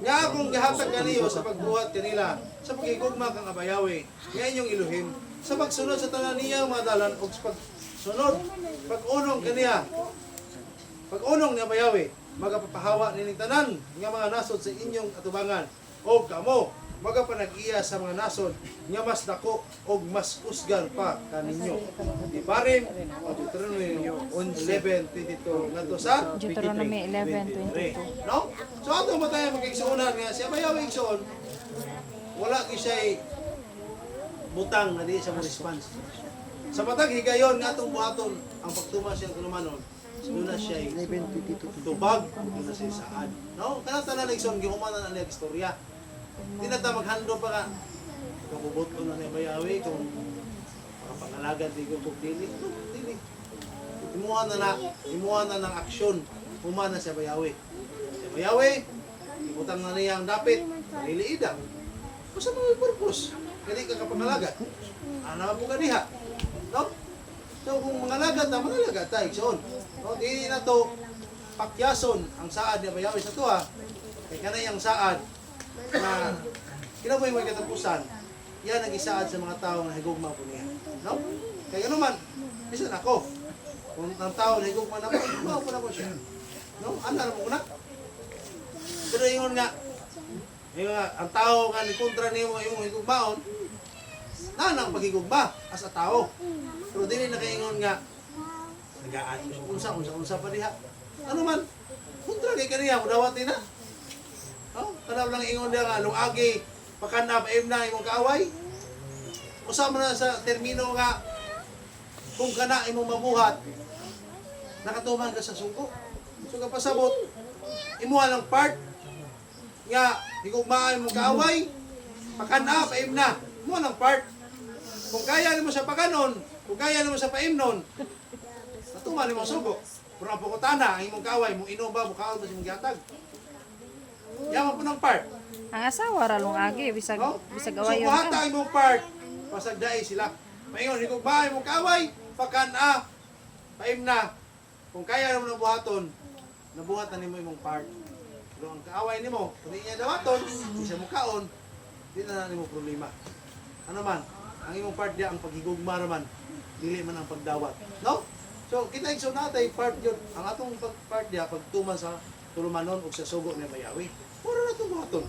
Nga akong gihatag kaniyo sa pagbuhat kanila sa pagigugma kang abayawi, nga inyong iluhim, sa pagsunod sa tanan niya mga dalan o sa pagsunod, pag-unong kaniya, pag-unong ni abayawi, magapapahawa nining tanan nga mga nasod sa inyong atubangan, o kamo, magapanag-iya sa mga nasod nga mas dako o mas usgan pa kaninyo. Di parin, Deuteronomy 11:22 ngadto sa Deuteronomy 11:22. no? So ato mo tayo magigsuunan nga siya bayaw igsoon. Wala ki siya butang na di sa mo response. Sa matag higayon nga atong buhaton ang pagtuma siya tulumanon. Doon na siya tubag, doon na siya saad. No? Kana-tanan igsoon gihumanan ang istorya. Di na ta maghando pa ka. Kung bubuto na ni bayawi kung makapangalagad di ko dili. Dili. Imuha na ng aksyon humana sa bayawi. Sa bayawi, ibutang na niya ang dapit, nililiida. Basta may purpose. Kani ka kapangalagad. Ana po ka diha. No? So kung mangalagad tayo igsoon. No, di na to pakyason ang saad ni bayawi sa tuwa. Kay kanay ang saad na kinabuhi mo katapusan, yan ang isaad sa mga tao na higugma po niya. No? Kaya ano man, bisan ako, kung ang tao na higugma na po, higugma po na po siya. No? Anda na mo na. Pero yun nga, ang tao nga ni kontra niyo yung higugmaon, nanang paghigugma as a tao. Pero dili na kaingon nga, nagaan, unsa pa diha. Ano man, kontra kay kaniya, mudawati na. Oh, kanang lang ingon dia nga nung agi pakana paim na imong kaaway. Usama na sa termino nga kung kana imong mabuhat nakatuman ka sa sungko. So kapasabot imuha lang part nga higugmaan imong kaaway pakana paim na. Imuha lang part. Kung kaya nimo sa pakanon, kung kaya nimo sa paimnon, natuman imong sugo. Pero ang pukutana ang imong kaaway mo inom ba mo kaon ba sa imong gihatag. Yaman po ng part. Ang asawa ra long agi bisag No? bisag So, awayon buhata ka. imong part, pasagday sila. Maingon, higog ba imong kaway, pakana, paim na. Kung kaya naman ang buhaton, nabuhat na nimo imong part. Pero ang kaaway nimo, kung di niya dawaton, di siya mukaon, di na nimo problema. Ano man, ang imong part diya, ang paghigugma naman, dili man ang pagdawat. No? So, kita igsoon natay part yun. Ang atong part diya, pagtuman sa tulumanon o sa sugo ni bayawi. Puro na itong buhaton.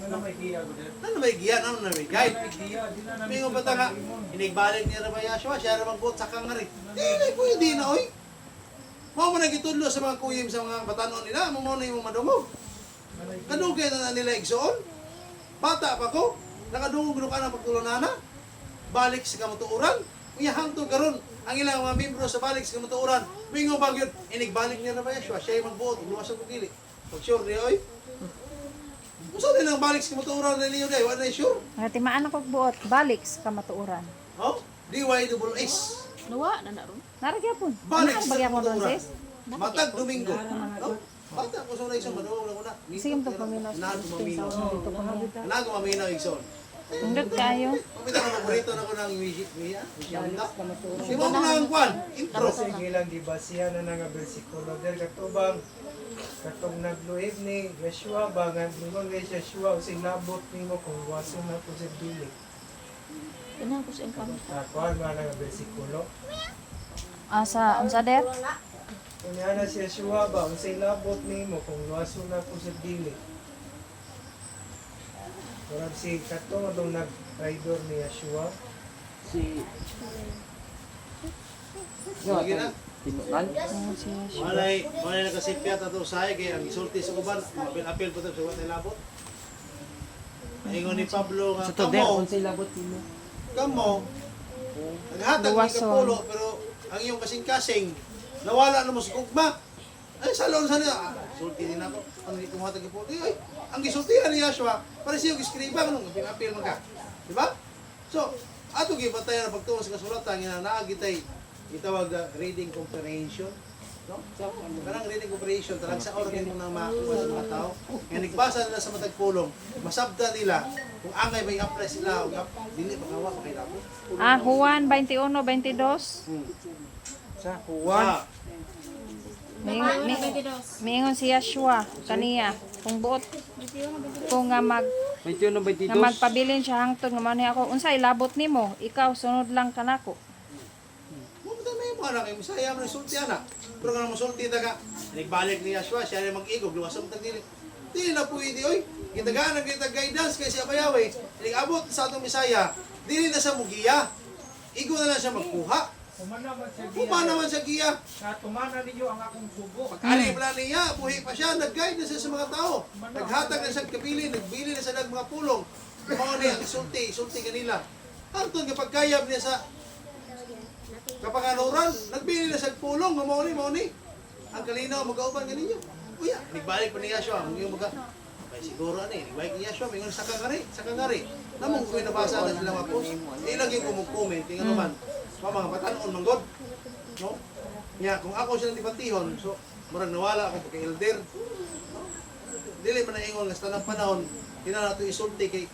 Ano may giya ko din? Ano may giyan? Ano na may guide? Giya, di na namin. Mingo ba ta nga, inigbalik niya na ba Yashua? Siya na magbuot sa kangari. Di pwede na, oy. Mao man nagitudlo sa mga kuyim sa mga batanon nila, mo na yung madungog. Kadugay na nila igsoon. Bata pa ko, nakadungog ka na pagtulunana. Balik sa kamatuuran. Unya hangtod karon ang ilang mga membro sa balik sa kamatuuran. Mingo ba gyud inigbalik niya na ba Yashua? Siya yung magbuot, luwas sa pagdili. Pag sure niya, oy. Usa din ang balik sa kamatuuran na niyo day, wala sure. Nga timaan ako buot balik sa kamatuuran. Oh, DYSS. Nawa na naron. Naragyapon. Balik Ano sa bagya mo doon kamatuuran. sis? Matag Domingo. Oh, bata ko sa isang maduwa wala ko na. Sige mo to paminaw sa Nago maminaw. dito pa habit. Nago maminaw igsoon. Undot kayo. Pamita ko paborito na ko ng Mia. Si mo na ang kwan. Intro. Kasi ilang gibasihan na nga bersikulo der katubang katong nagluib ni Yeshua ba nga ingon ni Yeshua using nabot nimo kung waso na ko sa dili. Ina ko sa income. Kuan man nga bersikulo. Asa unsa der? Kunya na si Yeshua ba using nabot nimo kung waso na ko sa dili. Kurang si katong atong nag-rider ni Yeshua. Sige na. Oh, siya. Malay nakasipyat ato sahay kay ang isulti sa uban, apil-apil po ito sa watay labot. Ingon ni Pablo nga kamo, naghatag ni Luwason. kapulo pero ang iyong kasing-kasing nawala na mo sa kugma. Ay salon sa niya. Sulti din ako. Ano ni kumatag kapulo? Ay, ang gisultihan ni Yashua para siya yung iskriba nung apil man ka. Di ba? So, ato gibatayan na pagtuon sa kasulatan nga naagitay itawag reading comprehension, no? So, kanang reading comprehension talag sa organ mo nang makuha sa mga tao. Nga nagbasa nila sa matag pulong, masabda nila kung angay may apply sila o dili makawa pa kay dako. Ah, Juan 21:22. Sa Juan Mingon si Yashua kaniya kung buot kung nga 21 o 22. nga magpabilin siya hangtod nga man ako unsay labot nimo ikaw sunod lang kanako. Mo ta may mga anak yung Bisaya man sulti ana. Pero nga musulti ta ka. Nagbalik ni Yashua siya na mag-igog luwasong tag dili. Dili na pwede oy. Gitagaan ang kita guidance kay si Abayawe. Abot sa atong Bisaya, dili na sa mugiya. Igo na lang siya magkuha. Kumana Naman sa giya. Nga tumana ninyo ang akong sugo. Pag-ali pala niya, buhi pa siya, nag-guide na siya sa mga tao. Naghatag na siya kapili, nagbili na siya ng mga pulong. Mga niya, isulti kanila. Anton, kapag kayab niya sa kapanganuran, nagbili na siya pulong, mamoni. Ang kalinaw, mag-auban ka ninyo. Uya, nagbalik pa ni Yashua, yung mga, ay siguro ano eh, nagbalik ni Yashua, may sa kangari. Namang kung nabasa na sila mga post, ilang yung kumag-comment, tingnan naman, mga patanon manggod. No? Nya kung ako sila dipatihon, so murag nawala ako pagka-elder. No? Dili man na ingon nga sa tanang panahon, kinahanglan nato isulti kay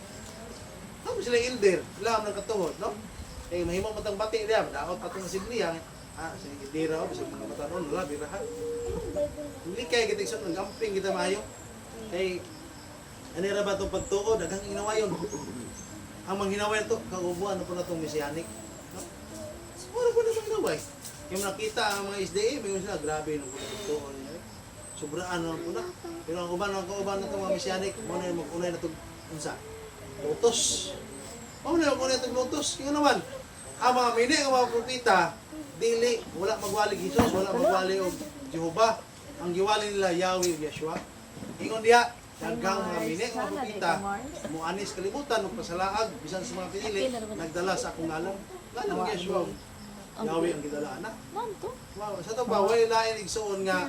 ako sila elder, sila man katuhod, no? Kay mahimo matang bati diya, daot patong signiya. Sa elder ako sa mga patanon wala birahan. Hindi kay kita isot ng gamping kita maayo. Kay ani ra ba tong pagtuo daghang inawayon. Ang manghinaway to kaubuan na po natong mesianic. Siguro po naman naway. Yung nakita ang mga SDA, may sila, grabe nung ito. Sobraan naman po na. Pero ang uban na itong mga mesianic, muna yung mag-unay na itong unsa. Lotus. Muna yung mag-unay na itong lotus. Yung naman, ang mga mini, ang mga propita, dili, wala magwali Jesus, wala magwali o Jehovah. Ang giwali nila, Yahweh, Yeshua. Ingon diya, daghang mga mini, ang mga propita, muanis kalibutan, magpasalaag, bisan sa mga pinili, nagdala sa akong ngalan. Ngalan Yeshua. Yahweh ang gidala anak. Wow, sa to ba way lain igsuon nga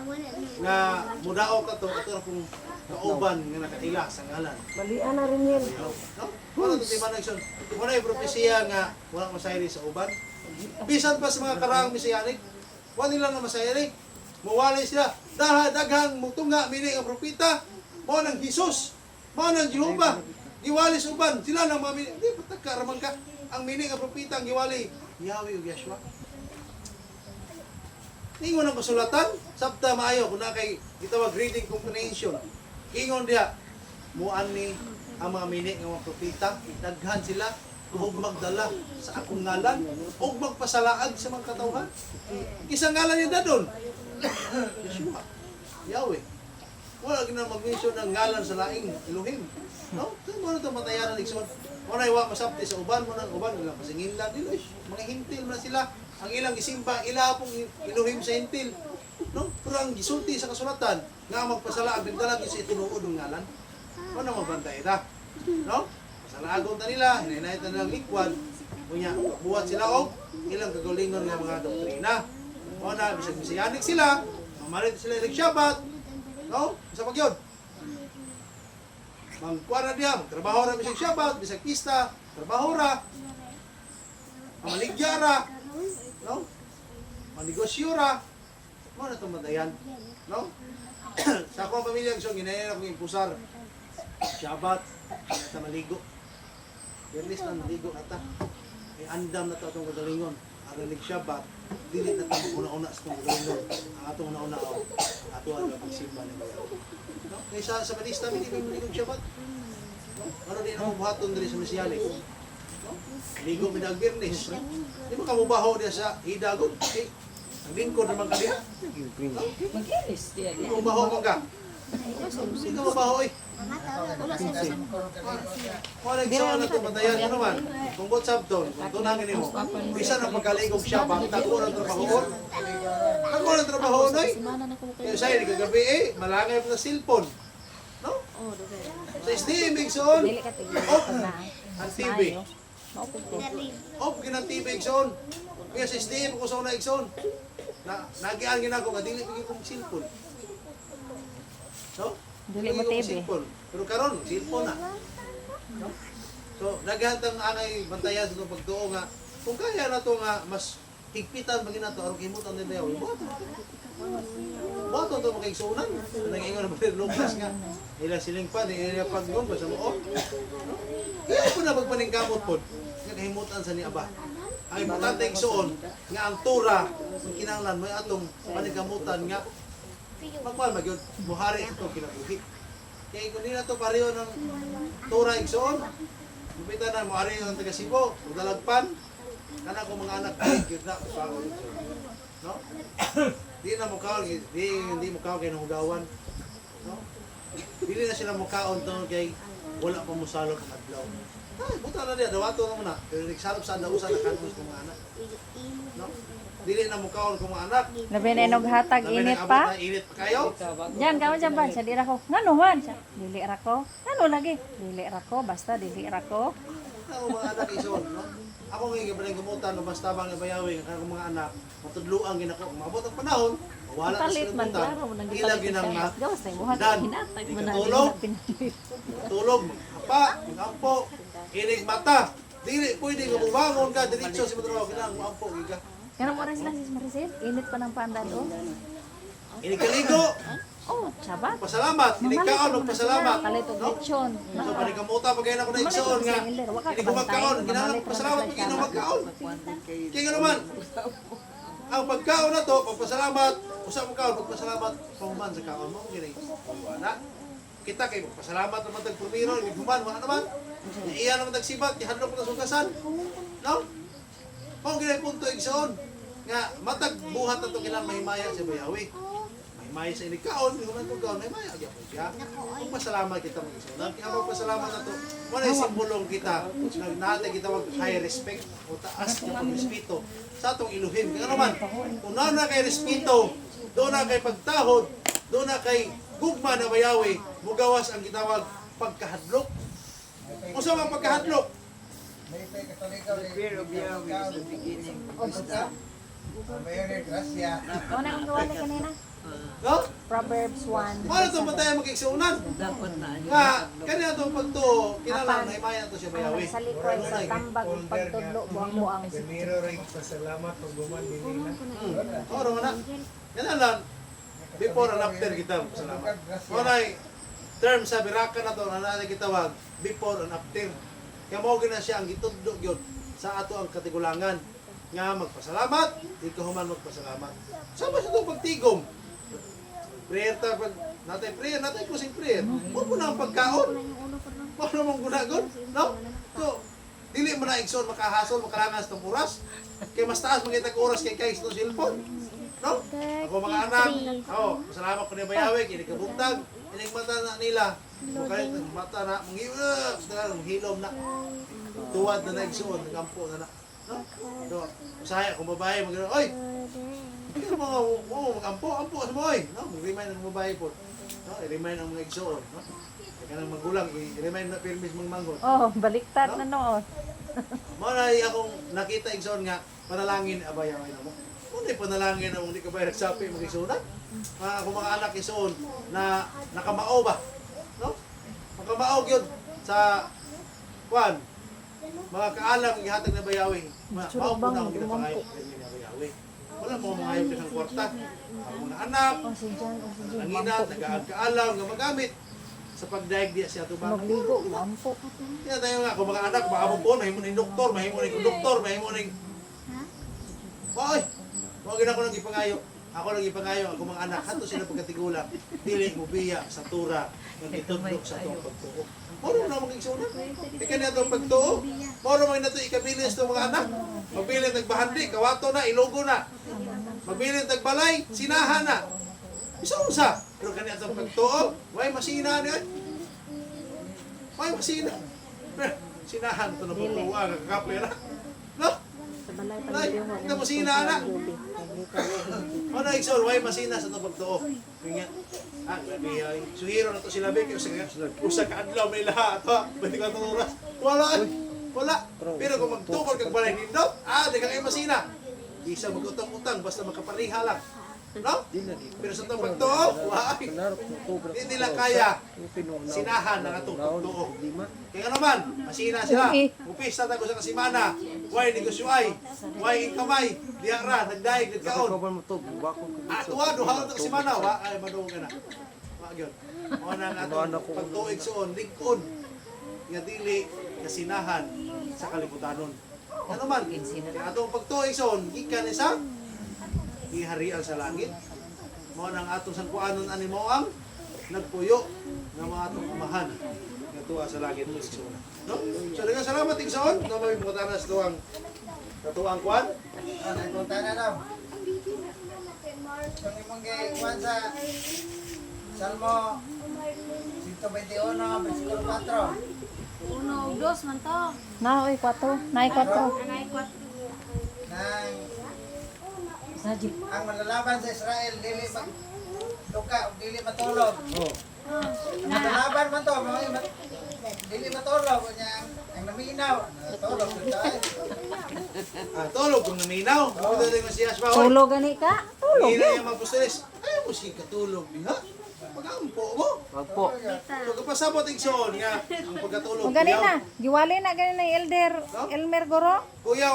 mudaot ka to ato kung kauban nga nakaila sa ngalan. Balian na rin yan. No? Wala to timan igsoon. Wala yung propesiya nga wala masayri sa uban. Bisan pa sa mga karaang mesiyanik, wala nila nga masayri. Mawali sila. Daghang mutunga mini ang propeta, mo nang Jesus, mo nang Jehovah. Giwali sa uban, sila nang mga mini. Di patagkaraman ka. Ang mini ang propeta ang giwali Yahweh o Yeshua. Ingon ang kasulatan, sabta maayo kung na kay gitawag reading comprehension. Ingon diya, muan ni ang mga mini ng mga propeta, daghan sila ug magdala sa akong ngalan ug magpasalaag sa mga katawhan. Isang ngalan niya dadon. Yeshua, Yahweh. Wala gina mag-mention ng ngalan sa laing Elohim. No? Kung mo na ito matayanan igsoon. Wala iwa masabti sa uban mo ng uban, wala pasingin lang dilo. Mga hintil man sila. Ang ilang gisimba, ila pong Elohim sa hintil. No? Pero ang gisulti sa kasulatan, nga magpasalaag, nagdalag sa itinuod ng ngalan. Ano na mabantay ta? No? Pasalagon ta nila, hinahinay ta nilang likwad. Kunya, buhat sila og ilang kagalingon ng mga doktrina. O na, bisag mesiyanik sila, mamalit sila ilang Shabbat. No? Sa pagyod. Magkuha na diya, magtrabaho na bisag Shabbat, bisag pista, trabaho ra. Mamaligya ra. No? Manegosyo ra. Mo na itong matayan. No? Sa akong pamilya, so, ginayan akong impusar. Shabbat, nata maligo. Berlis na maligo nata. Ay andam na ito itong kagalingon. Ang nag-Shabbat, dili na ito una-una sa itong kagalingon. Ang atong una-una o ato ang pagsimba ni Bayaw. No? Kaya sa Batista, hindi may maligong Shabbat. No? Ano din ang buhaton dali sa Mesianic? No? Ligo mi dag Biyernes. Di ba kamubaho diya sa hidagon? Okay. Ang lingkod naman ka diya. Mag-iris diya. Kamubaho mo ka. Hindi ka mabaho eh. Wala igsoon na ito patayan ano man. Kung WhatsApp doon, kung tunangin mo. Bisa na pagkaligog siya, bakit ako ng trabaho? Ako ng trabaho na eh. Kaya sa'yo, di kagabi eh, malangay pa sa cellphone. No? Sa SDM, igsoon. Dili ka tigil Off na. ang TV. Off ginang TV, igsoon. Kaya sa SDM, ko sa una igsoon. Nagian ginako ka, dili pagin kong cellphone. No? Dili mo Pagin kong TV. cellphone. Pero karon, cellphone na. No? So, naghantang angay bantayan sa itong pagtuo nga, kung kaya na ito nga, mas higpitan bagay na ito, arong kimutan din na yun, bato ito makaigsunan. Nag-ingon na ba rin Lucas nga, ila siling pa, ila pag-gon, basta mo, no? Kaya po na magpaningkamot po, nga kahimutan sa ni Aba. Ang importante igsuon, nga ang tura, ang kinanglan, may atong paningkamutan nga, magmahal magyud muhari ito kinabuhi. Kaya kung di na to pareho ng tura igsoon, lupitan na muhari ng taga Cebu, dalagpan, kana ko mga anak ay gyud na pagkaon. No? Di na mo kaon, di mo kaon kay nahugawan. No? Dili na sila mo kaon to kay wala pa mo salop ang adlaw. Ay, buta na diya, dawato na muna. Pero nagsalop sa adlaw sa nakanos ko mga anak. No? Dili na mo kaon ko mga anak. Labi na inog hatag Labi init na abot pa. na init pa kayo. Diyan ka man ban sa dira ko. Ngano man siya? Dili ra ko. Ngano lagi? Dili ra ko basta dili ra ko. Ako mga anak ison, no? Ako ngayon gabi gamutan no basta bang ibayawi ang mga anak, matudluan gid ako. Maabot ang panahon, wala na Palit sila man, mutan. klaro, nang Ilag gipalit yun ang siya. Gawas tayo, buhat, dan. hinatag mo na, Tulog, pinalit. tulog, apa, ampo, inig mata. Dili pwede nga bumangon ka diretso sa matrabaho kinang ampo giga. Kano mo rin sila sis Maricel? Init pa ng panda do. Inig kaligo, Oh, sabat. pasalamat, inig kaon og pasalamat. Kalito No? lechon. So panikamuta pag na ko na igsoon nga. Inig ko magkaon, kinahanglan pasalamat pag ino magkaon. Kaya nga naman, ang pagkaon na to, pagpasalamat, usa mo kaon, pagpasalamat, pahuman sa kaon mo, gini. Wala. Kita kay pagpasalamat naman tag pumiro, human, wala naman. Iya naman tag sibat, ihadlok mo na sugasan. No? Mao gini punto igsoon. Nga, matag buhat na to kinang mahimaya sa bayawi. Mahimaya sa inikaon, human kong kaon, mahimaya agya po siya. Pagpasalamat kita mga igsoon. Kaya pagpasalamat na to, wala yung simbolong kita, natin kita wag high respect o taas na pag-respeto sa atong iluhin. Kaya naman, kung na kay respeto, doon na kay pagtahod, doon na kay gugma na bayawi, mugawas ang gitawag pagkahadlok. Kung sa mga pagkahadlok, Ano na ang gawa ni kanina? no? Proverbs 1. Ano itong patayan magkiksuunan? Dapat na. Nga, kanina itong pagtuo, kinalang na imaya ito siya bayawi. Sa likod sa tambag pagtudlo buang mo ang Primero rin pasalamat pag guman dinina. Oo, na. Yan lang, before and after kita, salamat. Wala term sa biraka na to, na natin kitawag, before and after. Kaya mo na siya ang gitudlo yun sa ato ang katigulangan. Nga magpasalamat, di ka human magpasalamat. Sama sa itong pagtigom. Prayer ta, pag natin prayer, natin closing prayer. Huwag mo na ang pagkaon. Huwag na mong gunagon. No? So, dili mo na igsoon, makahasol, makalangas ng oras. Kaya mas taas magkita ko oras kay sa itong cellphone. No? Ako mga anak, masalamat ko na bayawi, kinikabuntag, inig mata na nila. Kahit mata na, manghilom na. Tuwad na igsoon, nagampo na na. No? So, usaya, kung babae, oy! Ikaw mga ampo sa mo, oy! No? Mag-remind ang babae po. No? I-remind ang mga igsoon. No? Kaya ng magulang, i-remind na pirmis mga manghod. Oh, baliktad na noon. Muna akong nakita igsoon nga, panalangin abayaway na mo. Kung di panalangin na mong di ka ba nagsapi mag-igsoon kung mga anak igsoon na nakamao ba? No? Makamao yun sa kwan, mga kaalam ng ihatag na bayawi. Mao po na akong ginapangayo na bayawi. Wala mo mga ayaw ng kwarta. Ang mga anak, nanginat, nag-aagkaalam, nga magamit sa pagdaig diya siya tubang. Magligo, lampo. Kaya tayo nga, kung mga anak, makamupon, mahimo ng doktor, mahimo ng konduktor, mahimo ng... Oy! Huwag ako nang ipangayo. Ako nang ipangayo, ako mga anak, hato sila pagkatigulang. Dili mo biya sa tura, ng itudlok sa itong pagtuo. Moro na mga igsoon. Ika niya itong pagtuo. Moro mga na ito ikabilis itong mga anak. Magbilin nagbahandi, kawato na, ilogo na. Magbilin nagbalay, sinahan na. Isa-usa. Pero kanya itong pagtuo, way masina niya. Way masina. Sinahan ito na pagtuwa, kakapya na. No? Sa balay pa Nay, ito mo sina na. Ano igsoon, way masina sa itong pagtuo. Kanya, grabe ay. Suhiro na ito sila, Bek. Usa ka adlaw, may lahat. 24 oras. Wala ay. Wala. Pero kung magtukol kang balay nindot, di kang ay masina. Isa mag-utang-utang, basta makapariha lang. No? Pero sa itong pagtuo, waay. Hindi nila kaya sinahan ng itong pagtuo. Kaya naman, masina sila. Upis na tago sa kasimana. Way negosyoay. Way inkamay. Diya ra, nagdaig, nagkaon. Tuwa, duha ka kasimana. Ay, manuong ka na. Yun. O na nga itong pagtuig soon, lingkod. Nga dili kasinahan sa kalibutanon. Ano man, kaya itong pagtuig soon, gikan isa, iharian sa langit. Mao nang atong sangkuanon ani mo ang nagpuyo ng mga atong amahan. Katuwa sa langit mo Igsoon. No? So daghang salamat Igsoon na may mutanas duang katuwang kuan. Nagpunta na daw. Kung imong gikuan sa Salmo 121, versikulo 4. Uno, dos man to. Na, oy, 4. Nay, 4. Anay, kwat. Nang Sajib. ang malalaban sa Israel dili duka dili matulog. Oh. Malalaban man to, dili matulog nya ang naminaw. Tulog tayo. Tulog kung naminaw. Ako din nga siya sa Tulog gani ka? Tulog. Ina yung mga pusteles. Ay mo si katulog diha. Pag-ampo mo. Magpo. So kapasabot Igsoon nga ang pagkatulog. O gani na. Giwali na gani na Elder Elmer Goro. Kuya